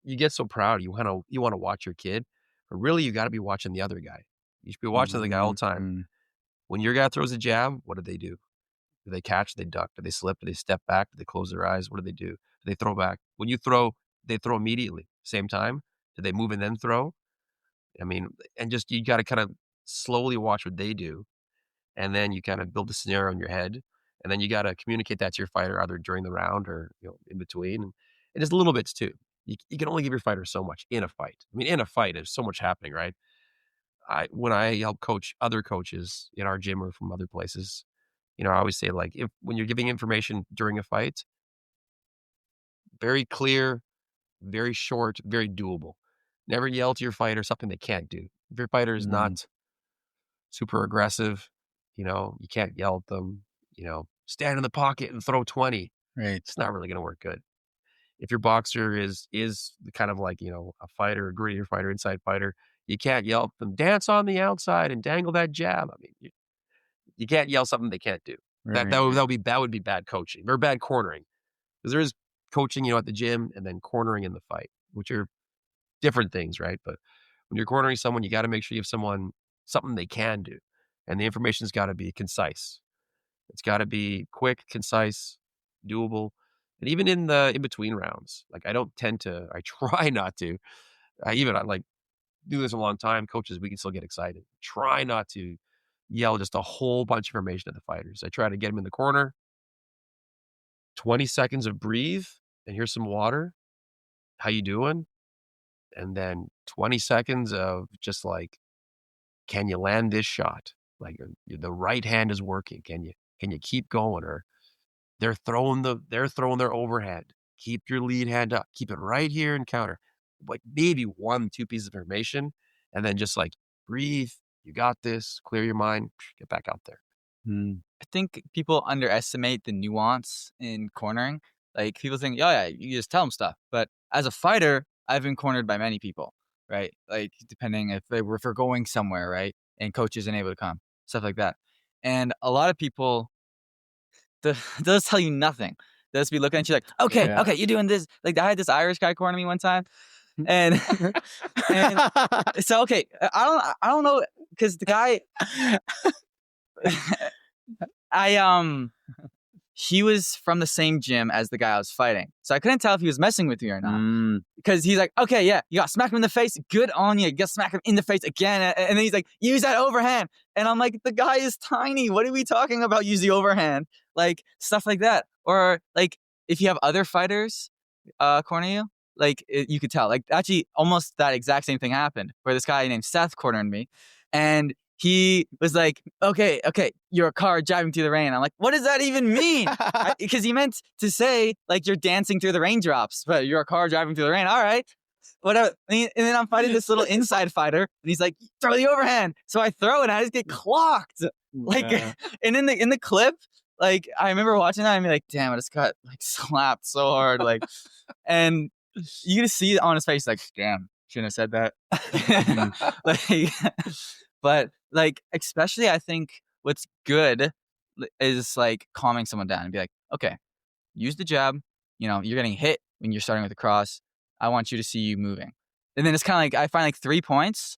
you get so proud, you want to watch your kid, but really you got to be watching the other guy. You should be watching the guy all the time. Mm, When your guy throws a jab, what do they do? Do they catch? Do they duck? Do they slip? Do they step back? Do they close their eyes? What do they do? Do they throw back? When you throw, they throw immediately. Same time? Do they move and then throw? I mean, and just you got to kind of slowly watch what they do. And then you kind of build a scenario in your head. And then you got to communicate that to your fighter either during the round or in between. And just little bits too. You can only give your fighter so much in a fight. I mean, in a fight, there's so much happening, right? When I help coach other coaches in our gym or from other places, I always say like when you're giving information during a fight, very clear, very short, very doable. Never yell to your fighter something they can't do. If your fighter is mm, not super aggressive, you can't yell at them, stand in the pocket and throw 20. right. It's not really going to work good. If your boxer is kind of like, a fighter, a grittier fighter, inside fighter, you can't yell at them, dance on the outside and dangle that jab. I mean, you can't yell something they can't do. Right, That right, that would, right. that would be that would be bad coaching or bad cornering. Because there is coaching, at the gym and then cornering in the fight, which are different things, right? But when you're cornering someone, you got to make sure you have someone something they can do. And the information's got to be concise. It's got to be quick, concise, doable. And even in the in between rounds, like I try not to. I like do this a long time. Coaches, we can still get excited. Try not to yell just a whole bunch of information at the fighters. I try to get them in the corner, 20 seconds of breathe, and here's some water. How you doing? And then 20 seconds of just like, can you land this shot? Like the right hand is working. Can you keep going? Or they're throwing their overhand. Keep your lead hand up. Keep it right here and counter. Like maybe 1, 2 pieces of information, and then just like breathe. You got this. Clear your mind. Get back out there. Mm, I think people underestimate the nuance in cornering. Like people think, oh yeah, you just tell them stuff. But as a fighter, I've been cornered by many people, right? Like depending if we're going somewhere, right, and coach isn't able to come, stuff like that. And a lot of people, they'll tell you nothing. They'll just be looking at you like, okay, yeah. okay, you're doing this. Like I had this Irish guy corner me one time, and and so okay, I don't know because the guy. He was from the same gym as the guy I was fighting. So I couldn't tell if he was messing with me or not. Mm, Because he's like, okay, yeah, you got to smack him in the face. Good on you. You got to smack him in the face again. And then he's like, use that overhand. And I'm like, the guy is tiny. What are we talking about? Use the overhand. Like, stuff like that. Or, like, if you have other fighters corner you, like, you could tell. Like, actually, almost that exact same thing happened where this guy named Seth cornered me. And he was like, okay, you're a car driving through the rain. I'm like, what does that even mean? Because he meant to say, like, you're dancing through the raindrops, but you're a car driving through the rain. All right, whatever. And then I'm fighting this little inside fighter, and he's like, throw the overhand. So I throw it, and I just get clocked. Like, yeah. and in the clip, like, I remember watching that, and I'm like, damn, I just got, like, slapped so hard. Like, and you just see it on his face, like, damn, shouldn't have said that. Like, but, like, especially I think what's good is, like, calming someone down and be like, okay, use the jab. You're getting hit when you're starting with a cross. I want you to see you moving. And then it's kind of like, I find like 3 points,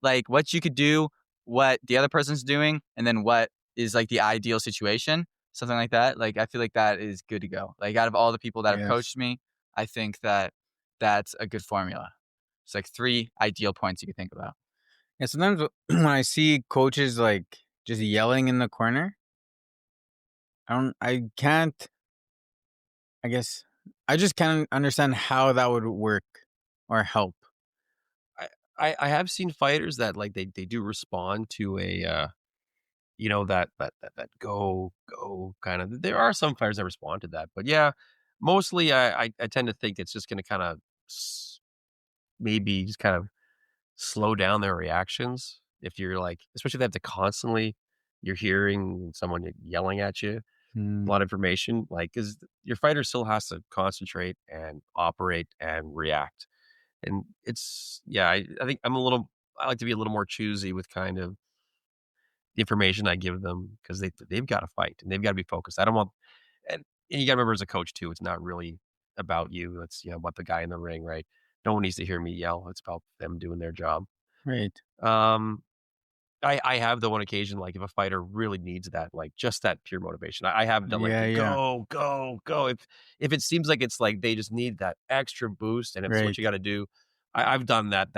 like what you could do, what the other person's doing, and then what is like the ideal situation, something like that. Like, I feel like that is good to go. Like, out of all the people that have Yes. coached me, I think that that's a good formula. It's like 3 ideal points you could think about. Yeah, sometimes when I see coaches like just yelling in the corner, I can't, I guess, I just can't understand how that would work. or help? I I have seen fighters that, like, they do respond to a, you know, that go kinda there are some fighters that respond to that, but yeah, mostly I tend to think it's just gonna kinda maybe just kind of slow down their reactions if you're, like especially if they have to constantly you're hearing someone yelling at you, a Mm, lot of information, like, 'cause your fighter still has to concentrate and operate and react, and it's yeah, I think I like to be a little more choosy with kind of the information I give them because they've gotta fight and they've gotta be focused. I don't want and you gotta remember as a coach too, it's not really about you, it's, you know, about the guy in the ring, right? No one needs to hear me yell, it's about them doing their job. right. Um, I have the one occasion, like, if a fighter really needs that, like, just that pure motivation. I have done, like, Yeah, the yeah. "Go, go, go." If it seems like it's like they just need that extra boost and it's what Right. you gotta do, I've done that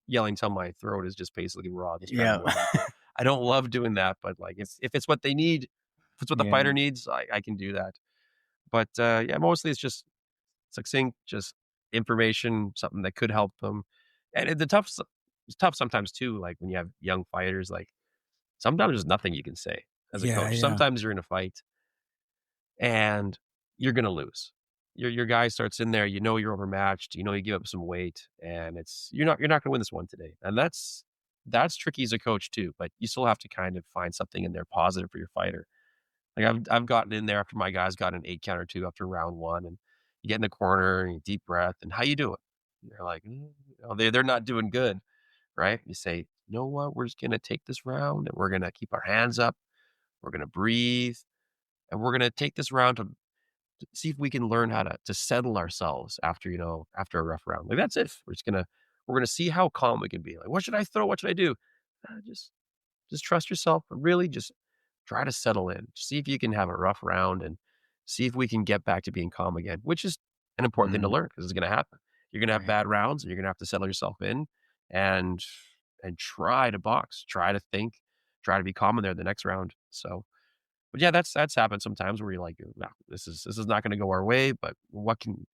yelling till my throat is just basically raw, just trying to Yeah. motivate them. I don't love doing that, but, like, if it's what they need, if it's what the Yeah. fighter needs, I can do that. But, yeah, mostly it's just succinct, just information, something that could help them. And it's tough sometimes too, like, when you have young fighters, like, sometimes there's nothing you can say as a Yeah, coach. yeah. Sometimes you're in a fight and you're gonna lose. Your guy starts in there, you know you're overmatched, you know you give up some weight, and it's you're not gonna win this one today. And that's tricky as a coach too, but you still have to kind of find something in there positive for your fighter. Like, I've gotten in there after my guys got an 8 count or 2 after round 1, and you get in the corner and you deep breath, and, "How you doing?" And they're like, you know, they're not doing good, right? You say, "You know what? We're just gonna take this round, and we're gonna keep our hands up, we're gonna breathe, and we're gonna take this round to see if we can learn how to settle ourselves after, you know, after a rough round." Like, that's it. We're gonna see how calm we can be. Like, "What should I throw? What should I do?" Just trust yourself, but really just try to settle in. See if you can have a rough round and see if we can get back to being calm again, which is an important thing to Mm, learn because it's gonna happen. You're gonna have right. bad rounds and you're gonna have to settle yourself in and try to box, try to think, try to be calm in there the next round. So, but yeah, that's happened sometimes where you're like, "No, this is not gonna go our way, but what kind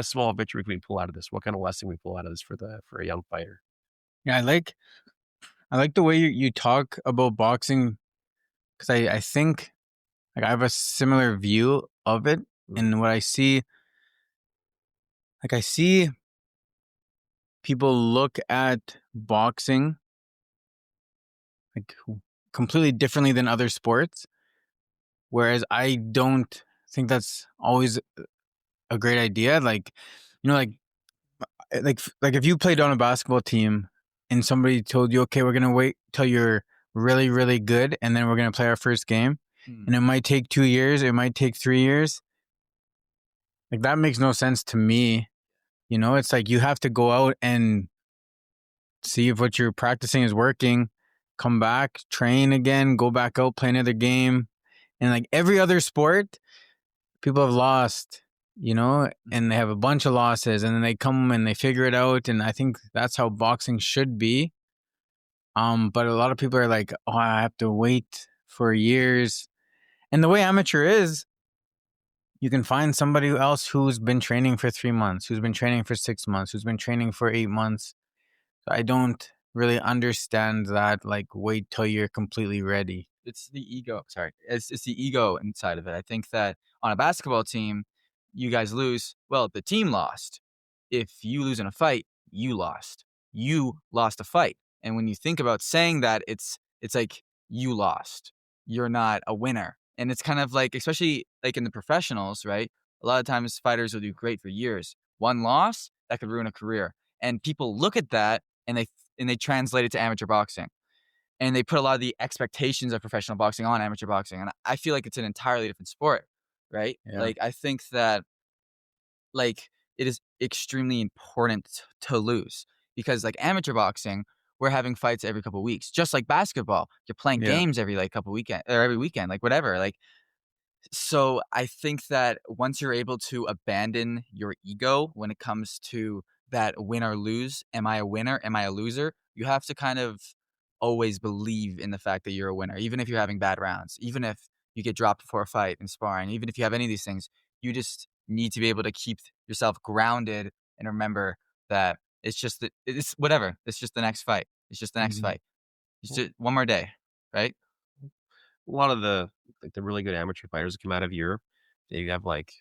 of small victory can we pull out of this? What kind of lesson we pull out of this for a young fighter?" Yeah, I like the way you talk about boxing because I think like I have a similar view of it. Mm, And what I see, like I see people look at boxing like completely differently than other sports, whereas I don't think that's always a great idea. Like, like like if you played on a basketball team and somebody told you, okay, we're gonna wait till you're really really good, and then we're gonna play our first game, Hmm. and it might take 2 years, it might take 3 years. Like that makes no sense to me. It's like you have to go out and see if what you're practicing is working, come back, train again, go back out, play another game. And like every other sport, people have lost, and they have a bunch of losses and then they come and they figure it out. And I think that's how boxing should be. But a lot of people are like, oh, I have to wait for years. And the way amateur is, you can find somebody else who's been training for 3 months, who's been training for 6 months, who's been training for 8 months. I don't really understand that, like, wait till you're completely ready. It's the ego. Sorry, it's the ego inside of it. I think that on a basketball team, you guys lose. Well, the team lost. If you lose in a fight, you lost. You lost a fight. And when you think about saying that, it's like you lost. You're not a winner. And it's kind of like, especially like in the professionals, right? A lot of times fighters will do great for years. One loss that could ruin a career. And people look at that and they translate it to amateur boxing, and they put a lot of the expectations of professional boxing on amateur boxing, and I feel like it's an entirely different sport, right? Yeah. Like, I think that, like, it is extremely important to lose because, like, amateur boxing, we're having fights every couple weeks, just like basketball. You're playing Yeah. games every, like, couple weekend or every weekend, like, whatever, like, so I think that once you're able to abandon your ego when it comes to that win or lose, am I a winner? Am I a loser? You have to kind of always believe in the fact that you're a winner, even if you're having bad rounds, even if you get dropped before a fight in sparring, even if you have any of these things, you just need to be able to keep yourself grounded and remember that it's just that it's whatever. It's just the next fight. It's just the next Mhm. fight. It's just one more day, right? A lot of the really good amateur fighters that come out of Europe, they have like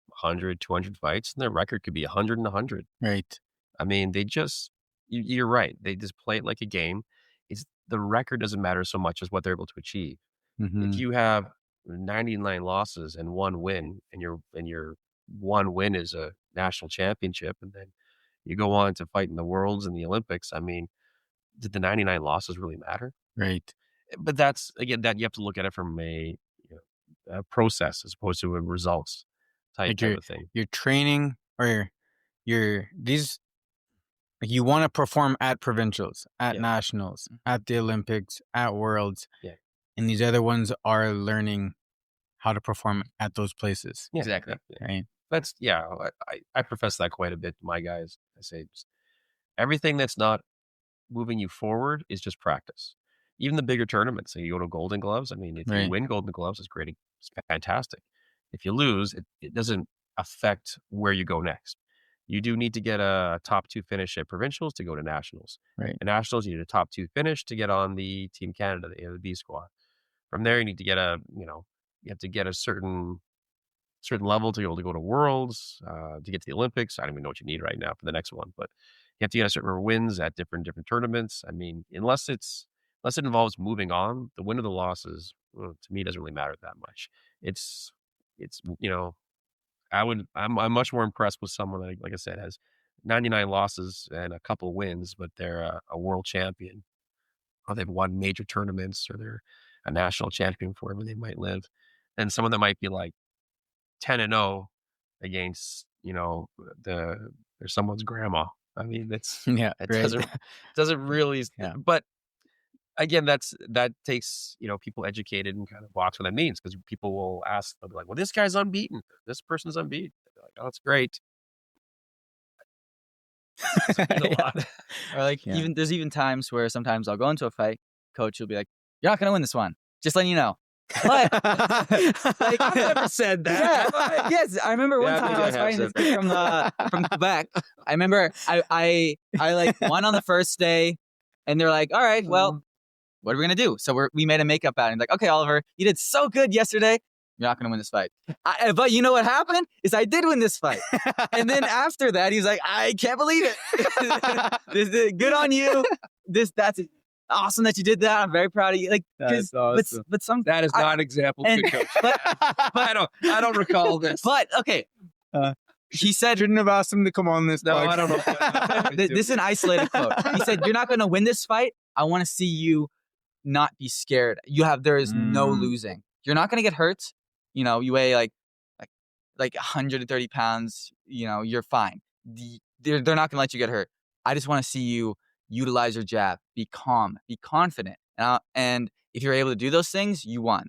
100, 200 fights, and their record could be 100 and 100. Right. I mean, they just you're right. They just play it like a game. It's the record doesn't matter so much as what they're able to achieve. If Mhm. you have 99 losses and 1 win, and your 1 win is a national championship, and then you go on to fight in the Worlds and the Olympics, I mean, did the 99 losses really matter? Right. But that's again, that you have to look at it from a process as opposed to a results Like type of thing. you're training or you're these like you want to perform at provincials, at Yeah. nationals, at the Olympics, at Worlds. Yeah. And these other ones are learning how to perform at those places. Yeah, Exactly. yeah. Right. That's I profess that quite a bit to my guys. I say just everything that's not moving you forward is just practice. Even the bigger tournaments, so you go to Golden Gloves. I mean, if you Right. win Golden Gloves, it's great. It's fantastic. If you lose, it doesn't affect where you go next. You do need to get a top 2 finish at provincials to go to nationals. Right. At nationals, you need a top 2 finish to get on the Team Canada, the B squad. From there, you need to get you have to get a certain level to be able to go to Worlds, to get to the Olympics. I don't even know what you need right now for the next one, but you have to get a certain number of wins at different tournaments. I mean, unless it involves moving on, the win or the losses, well, to me doesn't really matter that much. It's I'm much more impressed with someone that, like I said, has 99 losses and a couple wins, but they're a world champion, or they've won major tournaments, or they're a national champion for wherever they might live, and someone that might be like 10-0 against, there's someone's grandma. I mean, Yeah. it Right. doesn't really, Yeah. but again, that takes, people educated and kind of box what that means, because people will ask, they'll be like, well, this guy's unbeaten. This person's unbeaten. They'll be like, oh, that's great. It's a Yeah. lot. Or like Yeah. there's even times where sometimes I'll go into a fight, coach will be like, "You're not gonna win this one. Just letting you know." But like I've never said that. yeah, yes, I remember one Yeah, I time think I I was have fighting this said kid from Quebec. I remember I like won on the first day, and they're like, "All right, well, what are we gonna do?" So we made a makeup out, and like, "Okay, Oliver, you did so good yesterday. You're not gonna win this fight." But you know what happened is I did win this fight, and then after that, he's like, "I can't believe it. Good on you. That's awesome that you did that. I'm very proud of you." Like, That's awesome. but some That is not an example of and- good coach. but I don't recall this. but okay. He said, Shouldn't have asked him to come on this. No, I don't know. this is an isolated quote. He said, "You're not going to win this fight. I want to see you not be scared. There is no losing. You're not going to get hurt. You weigh like 130 pounds. You're fine. They're not going to let you get hurt. I just want to see you utilize your jab. Be calm. Be confident. And if you're able to do those things, you won."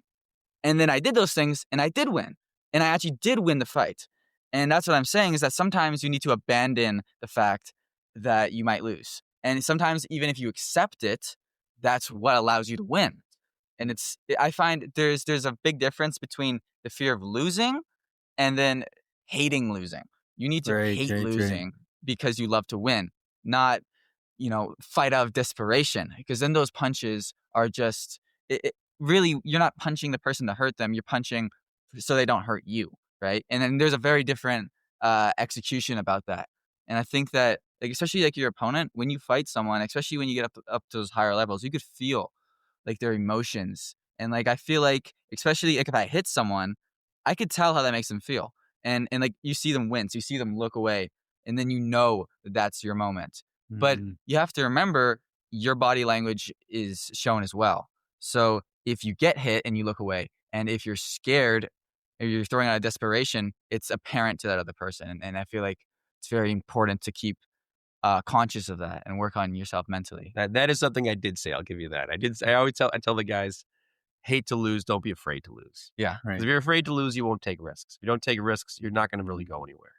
And then I did those things, and I did win. And I actually did win the fight. And that's what I'm saying, is that sometimes you need to abandon the fact that you might lose. And sometimes even if you accept it, that's what allows you to win. And I find there's a big difference between the fear of losing and then hating losing. You need to Right, hate right. losing because you love to win, not, fight out of desperation. Because then those punches are just, really, you're not punching the person to hurt them. You're punching so they don't hurt you, right? And then there's a very different execution about that. And I think that, like, especially like your opponent, when you fight someone, especially when you get up to those higher levels, you could feel like their emotions. And like, I feel like, especially like if I hit someone, I could tell how that makes them feel. And like, you see them wince, you see them look away, and then that's your moment. But you have to remember your body language is shown as well. So if you get hit and you look away, and if you're scared or you're throwing out a desperation, it's apparent to that other person. And I feel like it's very important to keep conscious of that and work on yourself mentally. That is something I did say. I'll give you that. I tell the guys, hate to lose, don't be afraid to lose. Yeah. Right. 'Cause if you're afraid to lose, you won't take risks. If you don't take risks, you're not going to really go anywhere.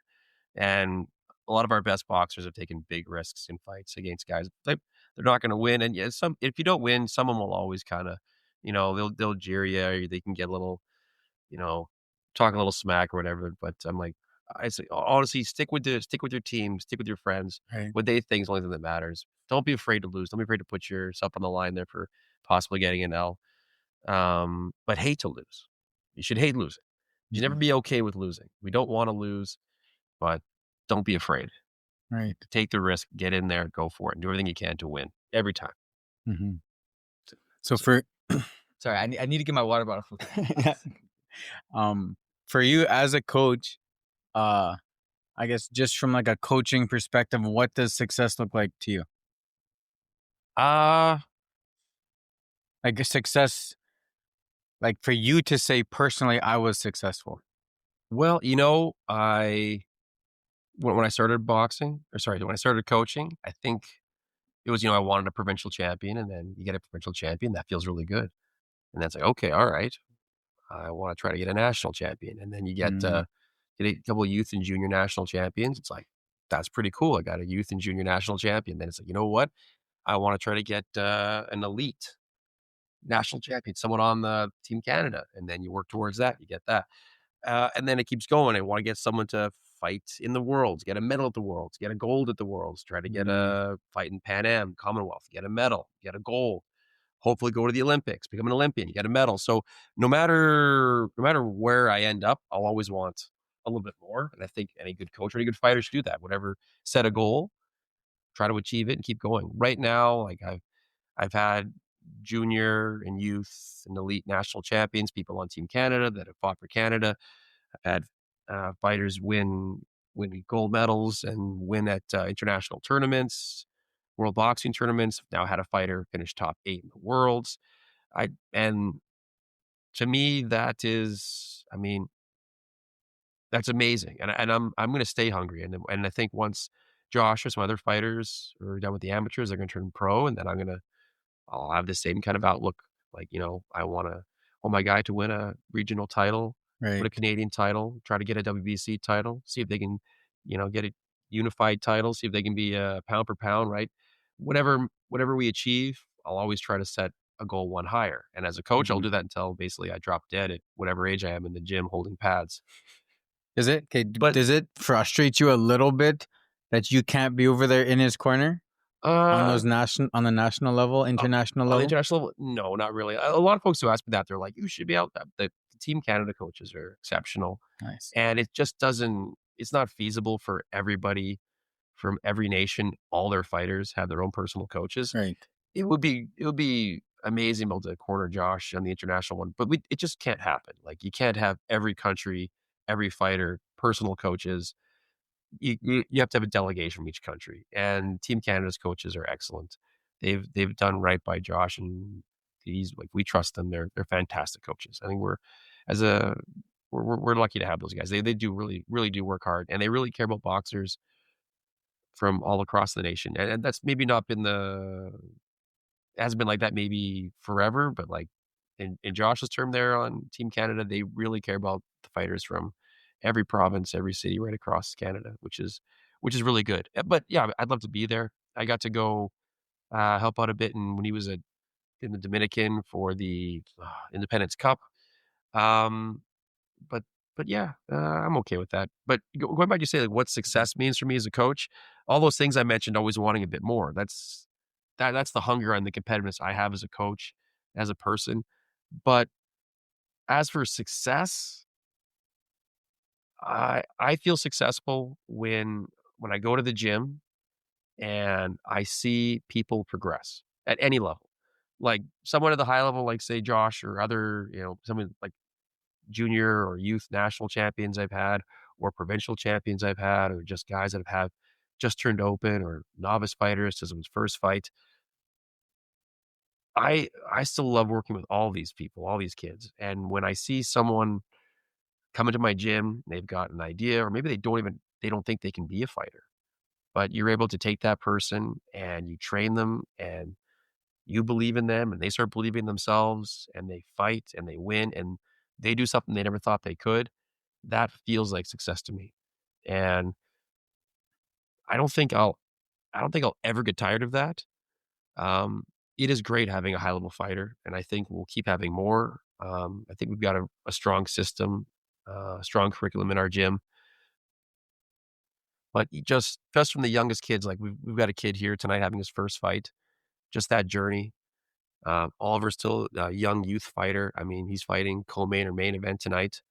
And a lot of our best boxers have taken big risks in fights against guys. They're not going to win. And yeah, if you don't win, someone will always kind of, they'll jeer you, or they can get a little, talk a little smack or whatever. But I'm like, I say honestly, stick with your team, stick with your friends. Right. What they think is the only thing that matters. Don't be afraid to lose. Don't be afraid to put yourself on the line there for possibly getting an L. But hate to lose. You should hate losing. You should never Mhm. be okay with losing. We don't want to lose, but don't be afraid. Right. Take the risk, get in there, go for it, and do everything you can to win every time. Mhm. So So for sorry, I need to get my water bottle. um for you as a coach, uh I guess just from like a coaching perspective, what does success look like to you? Uh, Like a success, like for you to say personally, I was successful. well, when I started boxing, or sorry, when I started coaching, I think it was, I wanted a provincial champion, and then you get a provincial champion, that feels really good. And that's like, okay, all right, I want to try to get a national champion, and then you Mm, get a couple of youth and junior national champions. It's like that's pretty cool. I got a youth and junior national champion. Then it's like, you know what? I want to try to get an elite national champion, someone on the Team Canada, and then you work towards that. You get that. And then it keeps going. I want to get someone to fight in the Worlds, get a medal at the Worlds, get a gold at the Worlds, try to get mm, a fight in Pan Am, Commonwealth, get a medal, get a gold, hopefully go to the Olympics, become an Olympian, get a medal. So no matter where I end up, I'll always want a little bit more. And I think any good coach or any good fighter should do that. Whatever, set a goal, try to achieve it and keep going. Right now, like I've had junior and youth and elite national champions, people on Team Canada that have fought for Canada. I've had fighters win gold medals and win at international tournaments, world boxing tournaments. Now had a fighter finish top 8 in the worlds. And to me, I mean, that's amazing. And I'm going to stay hungry. And I think once Josh or some other fighters are done with the amateurs, they're going to turn pro, and then I'll have the same kind of outlook. Like, I want my guy to win a regional title, win right. a Canadian title, try to get a WBC title, see if they can, get a unified title, see if they can be a pound for pound, right? Whatever we achieve, I'll always try to set a goal one higher. And as a coach, I'll Mhm. do that until basically I drop dead at whatever age I am in the gym holding pads. Is it okay? But Does it frustrate you a little bit that you can't be over there in his corner on uh those on the national level, Uh, international on the level? international level, no, not really. A lot of folks who ask me that, they're like, "You should be out." The Team Canada coaches are exceptional, Nice. and it just doesn't. It's not feasible for everybody from every nation. All their fighters have their own personal coaches. Right. It would be amazing to corner Josh on the international one, but it just can't happen. Like you can't have every country, every fighter, personal coaches. You have to have a delegation from each country, and Team Canada's coaches are excellent. They've done right by Josh, and he's like we trust them. They're fantastic coaches. I think as a we're lucky to have those guys. They do really do work hard, and they really care about boxers from all across the nation. And that's maybe not been the hasn't been like that maybe forever, but like in Josh's term there on Team Canada, they really care about the fighters from every province, every city right across Canada, which is really good. But yeah, I'd love to be there. I got to go help out a bit when he was in the Dominican for the Independence Cup. Um, but but yeah, I'm okay with that. But going back to say like what success means for me as a coach, all those things I mentioned, always wanting a bit more. That's the hunger and the competitiveness I have as a coach, as a person. But as for success, I feel successful when I go to the gym and I see people progress at any level. Like someone at the high level, like say Josh or other, someone like junior or youth national champions I've had, or provincial champions I've had, or just guys that have just turned open, or novice fighters to someone's first fight. I still love working with all these people, all these kids. And when I see someone come into my gym, they've got an idea, or maybe they don't think they can be a fighter, but you're able to take that person and you train them and you believe in them and they start believing in themselves and they fight and they win and they do something they never thought they could. That feels like success to me. And I don't think I'll ever get tired of that. Um, it is great having a high level fighter, and I think we'll keep having more. I think we've got a strong system, strong curriculum in our gym. But just from the youngest kids, like we've got a kid here tonight having his first fight, just that journey. Oliver's still a young youth fighter. I mean, he's fighting co-main or main event tonight.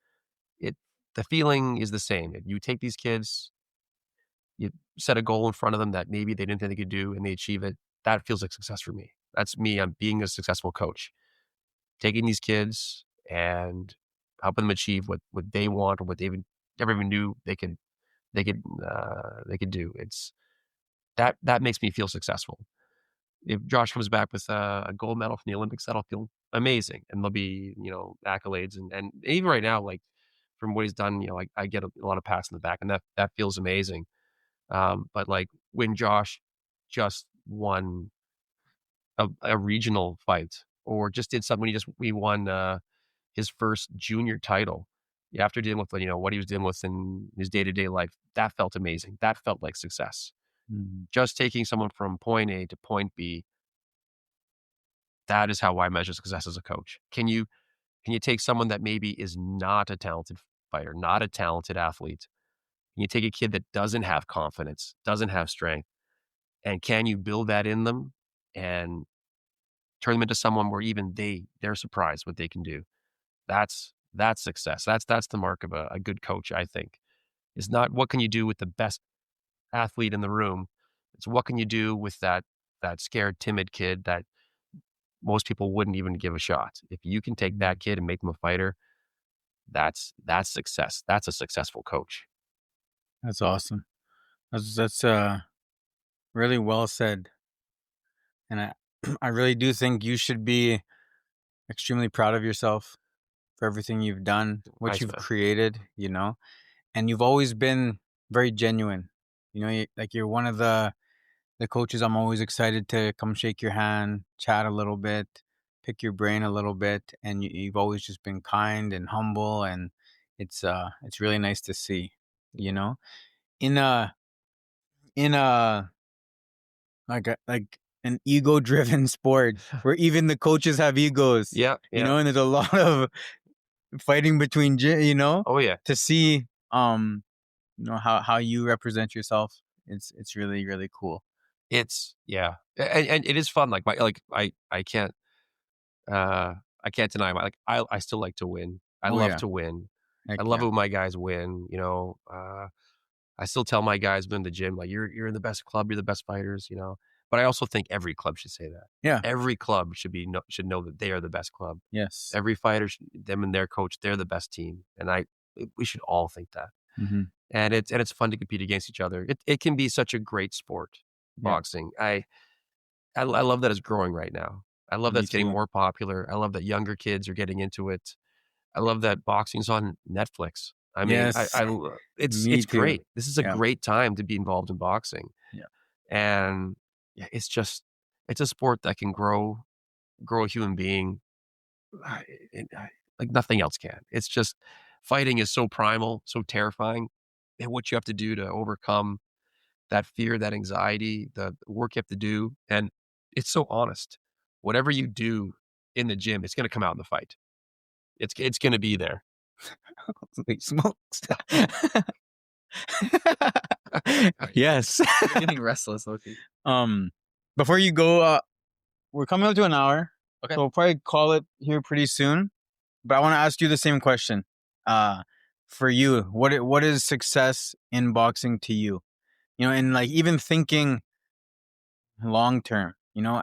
It the feeling is the same. If you take these kids, you set a goal in front of them that maybe they didn't think they could do, and they achieve it. That feels like success for me. That's me. I'm being a successful coach, taking these kids and helping them achieve what they want or what they never even knew they could do. It's that makes me feel successful. If Josh comes back with a gold medal from the Olympics, that'll feel amazing, and there'll be accolades, and even right now, like from what he's done, I get a lot of pats in the back, and that feels amazing. But like when Josh just won a regional fight, or just did something, we won his first junior title. After dealing with what he was dealing with in his day-to-day life, that felt amazing. That felt like success. Mhm. Just taking someone from point A to point B, that is how I measure success as a coach. Can you take someone that maybe is not a talented fighter, not a talented athlete? Can you take a kid that doesn't have confidence, doesn't have strength, and can you build that in them and turn them into someone where even they're surprised what they can do? That's success. That's the mark of a good coach, I think. It's not what can you do with the best athlete in the room. It's what can you do with that scared, timid kid that most people wouldn't even give a shot. If you can take that kid and make them a fighter, that's success. That's a successful coach. That's awesome. That's really well said. And I I really do think you should be extremely proud of yourself for everything you've done, what Nice, you've man. created, and you've always been very genuine. Like you're one of the coaches I'm always excited to come shake your hand, chat a little bit, pick your brain a little bit, and you've always just been kind and humble, and it's really nice to see, you know. In a in a like an ego driven sport where even the coaches have egos, Yeah, yeah. and there's a lot of fighting between Oh, yeah. to see how you represent yourself. It's really really cool. It's yeah, and it is fun. Like I can't I can't deny I still like to win. I Oh love yeah, to win. heck I love it yeah. when my guys win. I still tell my guys in the gym like you're in the best club, you're the best fighters. But I also think every club should say that. Yeah. Every club should know that they are the best club. Yes. Every fighter, them and their coach, they're the best team, and we should all think that. Hmm. And it's fun to compete against each other. It can be such a great sport, Yeah. boxing. I love that it's growing right now. I love that Me it's getting too. more popular. I love that younger kids are getting into it. I love that boxing's on Netflix. I mean, Yes. Me it's too. great. This is a Yeah. great time to be involved in boxing, Yeah. and yeah, it's a sport that can grow a human being I- like nothing else can. It's just fighting is so primal, so terrifying, and what you have to do to overcome that fear, that anxiety, the work you have to do, and it's so honest. Whatever you do in the gym, it's gonna come out in the fight. It's gonna be there. Holy smokes. Yes. I'm getting restless, Loki. um Before you go, we're coming up to an hour. Okay. So we'll probably call it here pretty soon. But I want to ask you the same question. Uh for you, what is success in boxing to you? And like even thinking long term,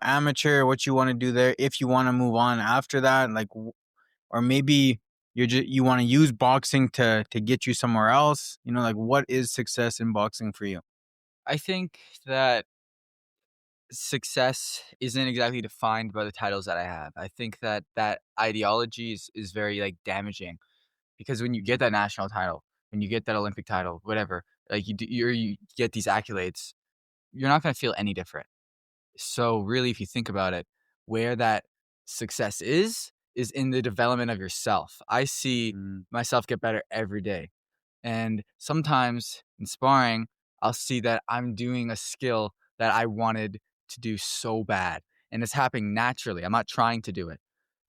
amateur, what you want to do there, if you want to move on after that, like or maybe you want to use boxing to get you somewhere else, like what is success in boxing for you? I think that success isn't exactly defined by the titles that I have. I think that that ideology is very like damaging because when you get that national title, when you get that Olympic title, whatever, like you get these accolades, you're not going to feel any different. So really, if you think about it, where that success is in the development of yourself. I see Mm. myself get better every day. And sometimes in sparring, I'll see that I'm doing a skill that I wanted to do so bad. And it's happening naturally. I'm not trying to do it.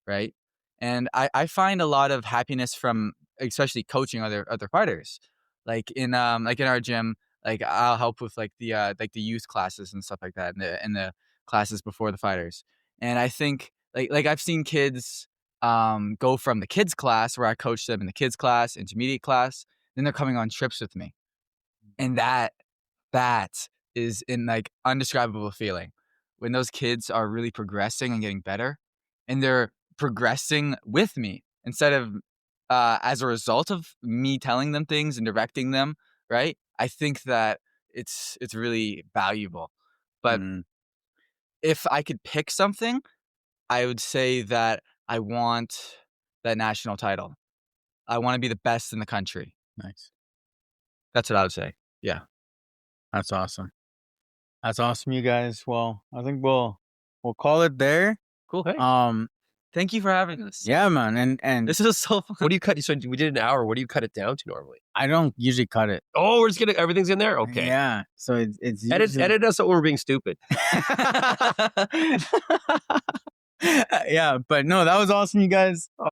Right. And I find a lot of happiness from especially coaching other fighters. Like in our gym, Like I'll help with like the youth classes and stuff like that, and the classes before the fighters. And I think like I've seen kids go from the kids class where I coach them in the kids class, intermediate class, then they're coming on trips with me, and that is an like undescribable feeling when those kids are really progressing and getting better, and they're progressing with me instead of as a result of me telling them things and directing them, right? I think that it's really valuable. But if I could pick something, I would say that I want that national title. I want to be the best in the country. Nice. That's what I would say. Yeah. That's awesome. That's awesome, you guys. Well, I think we'll call it there. Cool. Hey. Thank you for having us. Yeah, man. And This is so fun. What do you cut? So we did an hour. What do you cut it down to normally? I don't usually cut it. Oh, we're just gonna everything's in there. Okay. Yeah. So it's Edit us when we're being stupid. yeah, but no, that was awesome, you guys.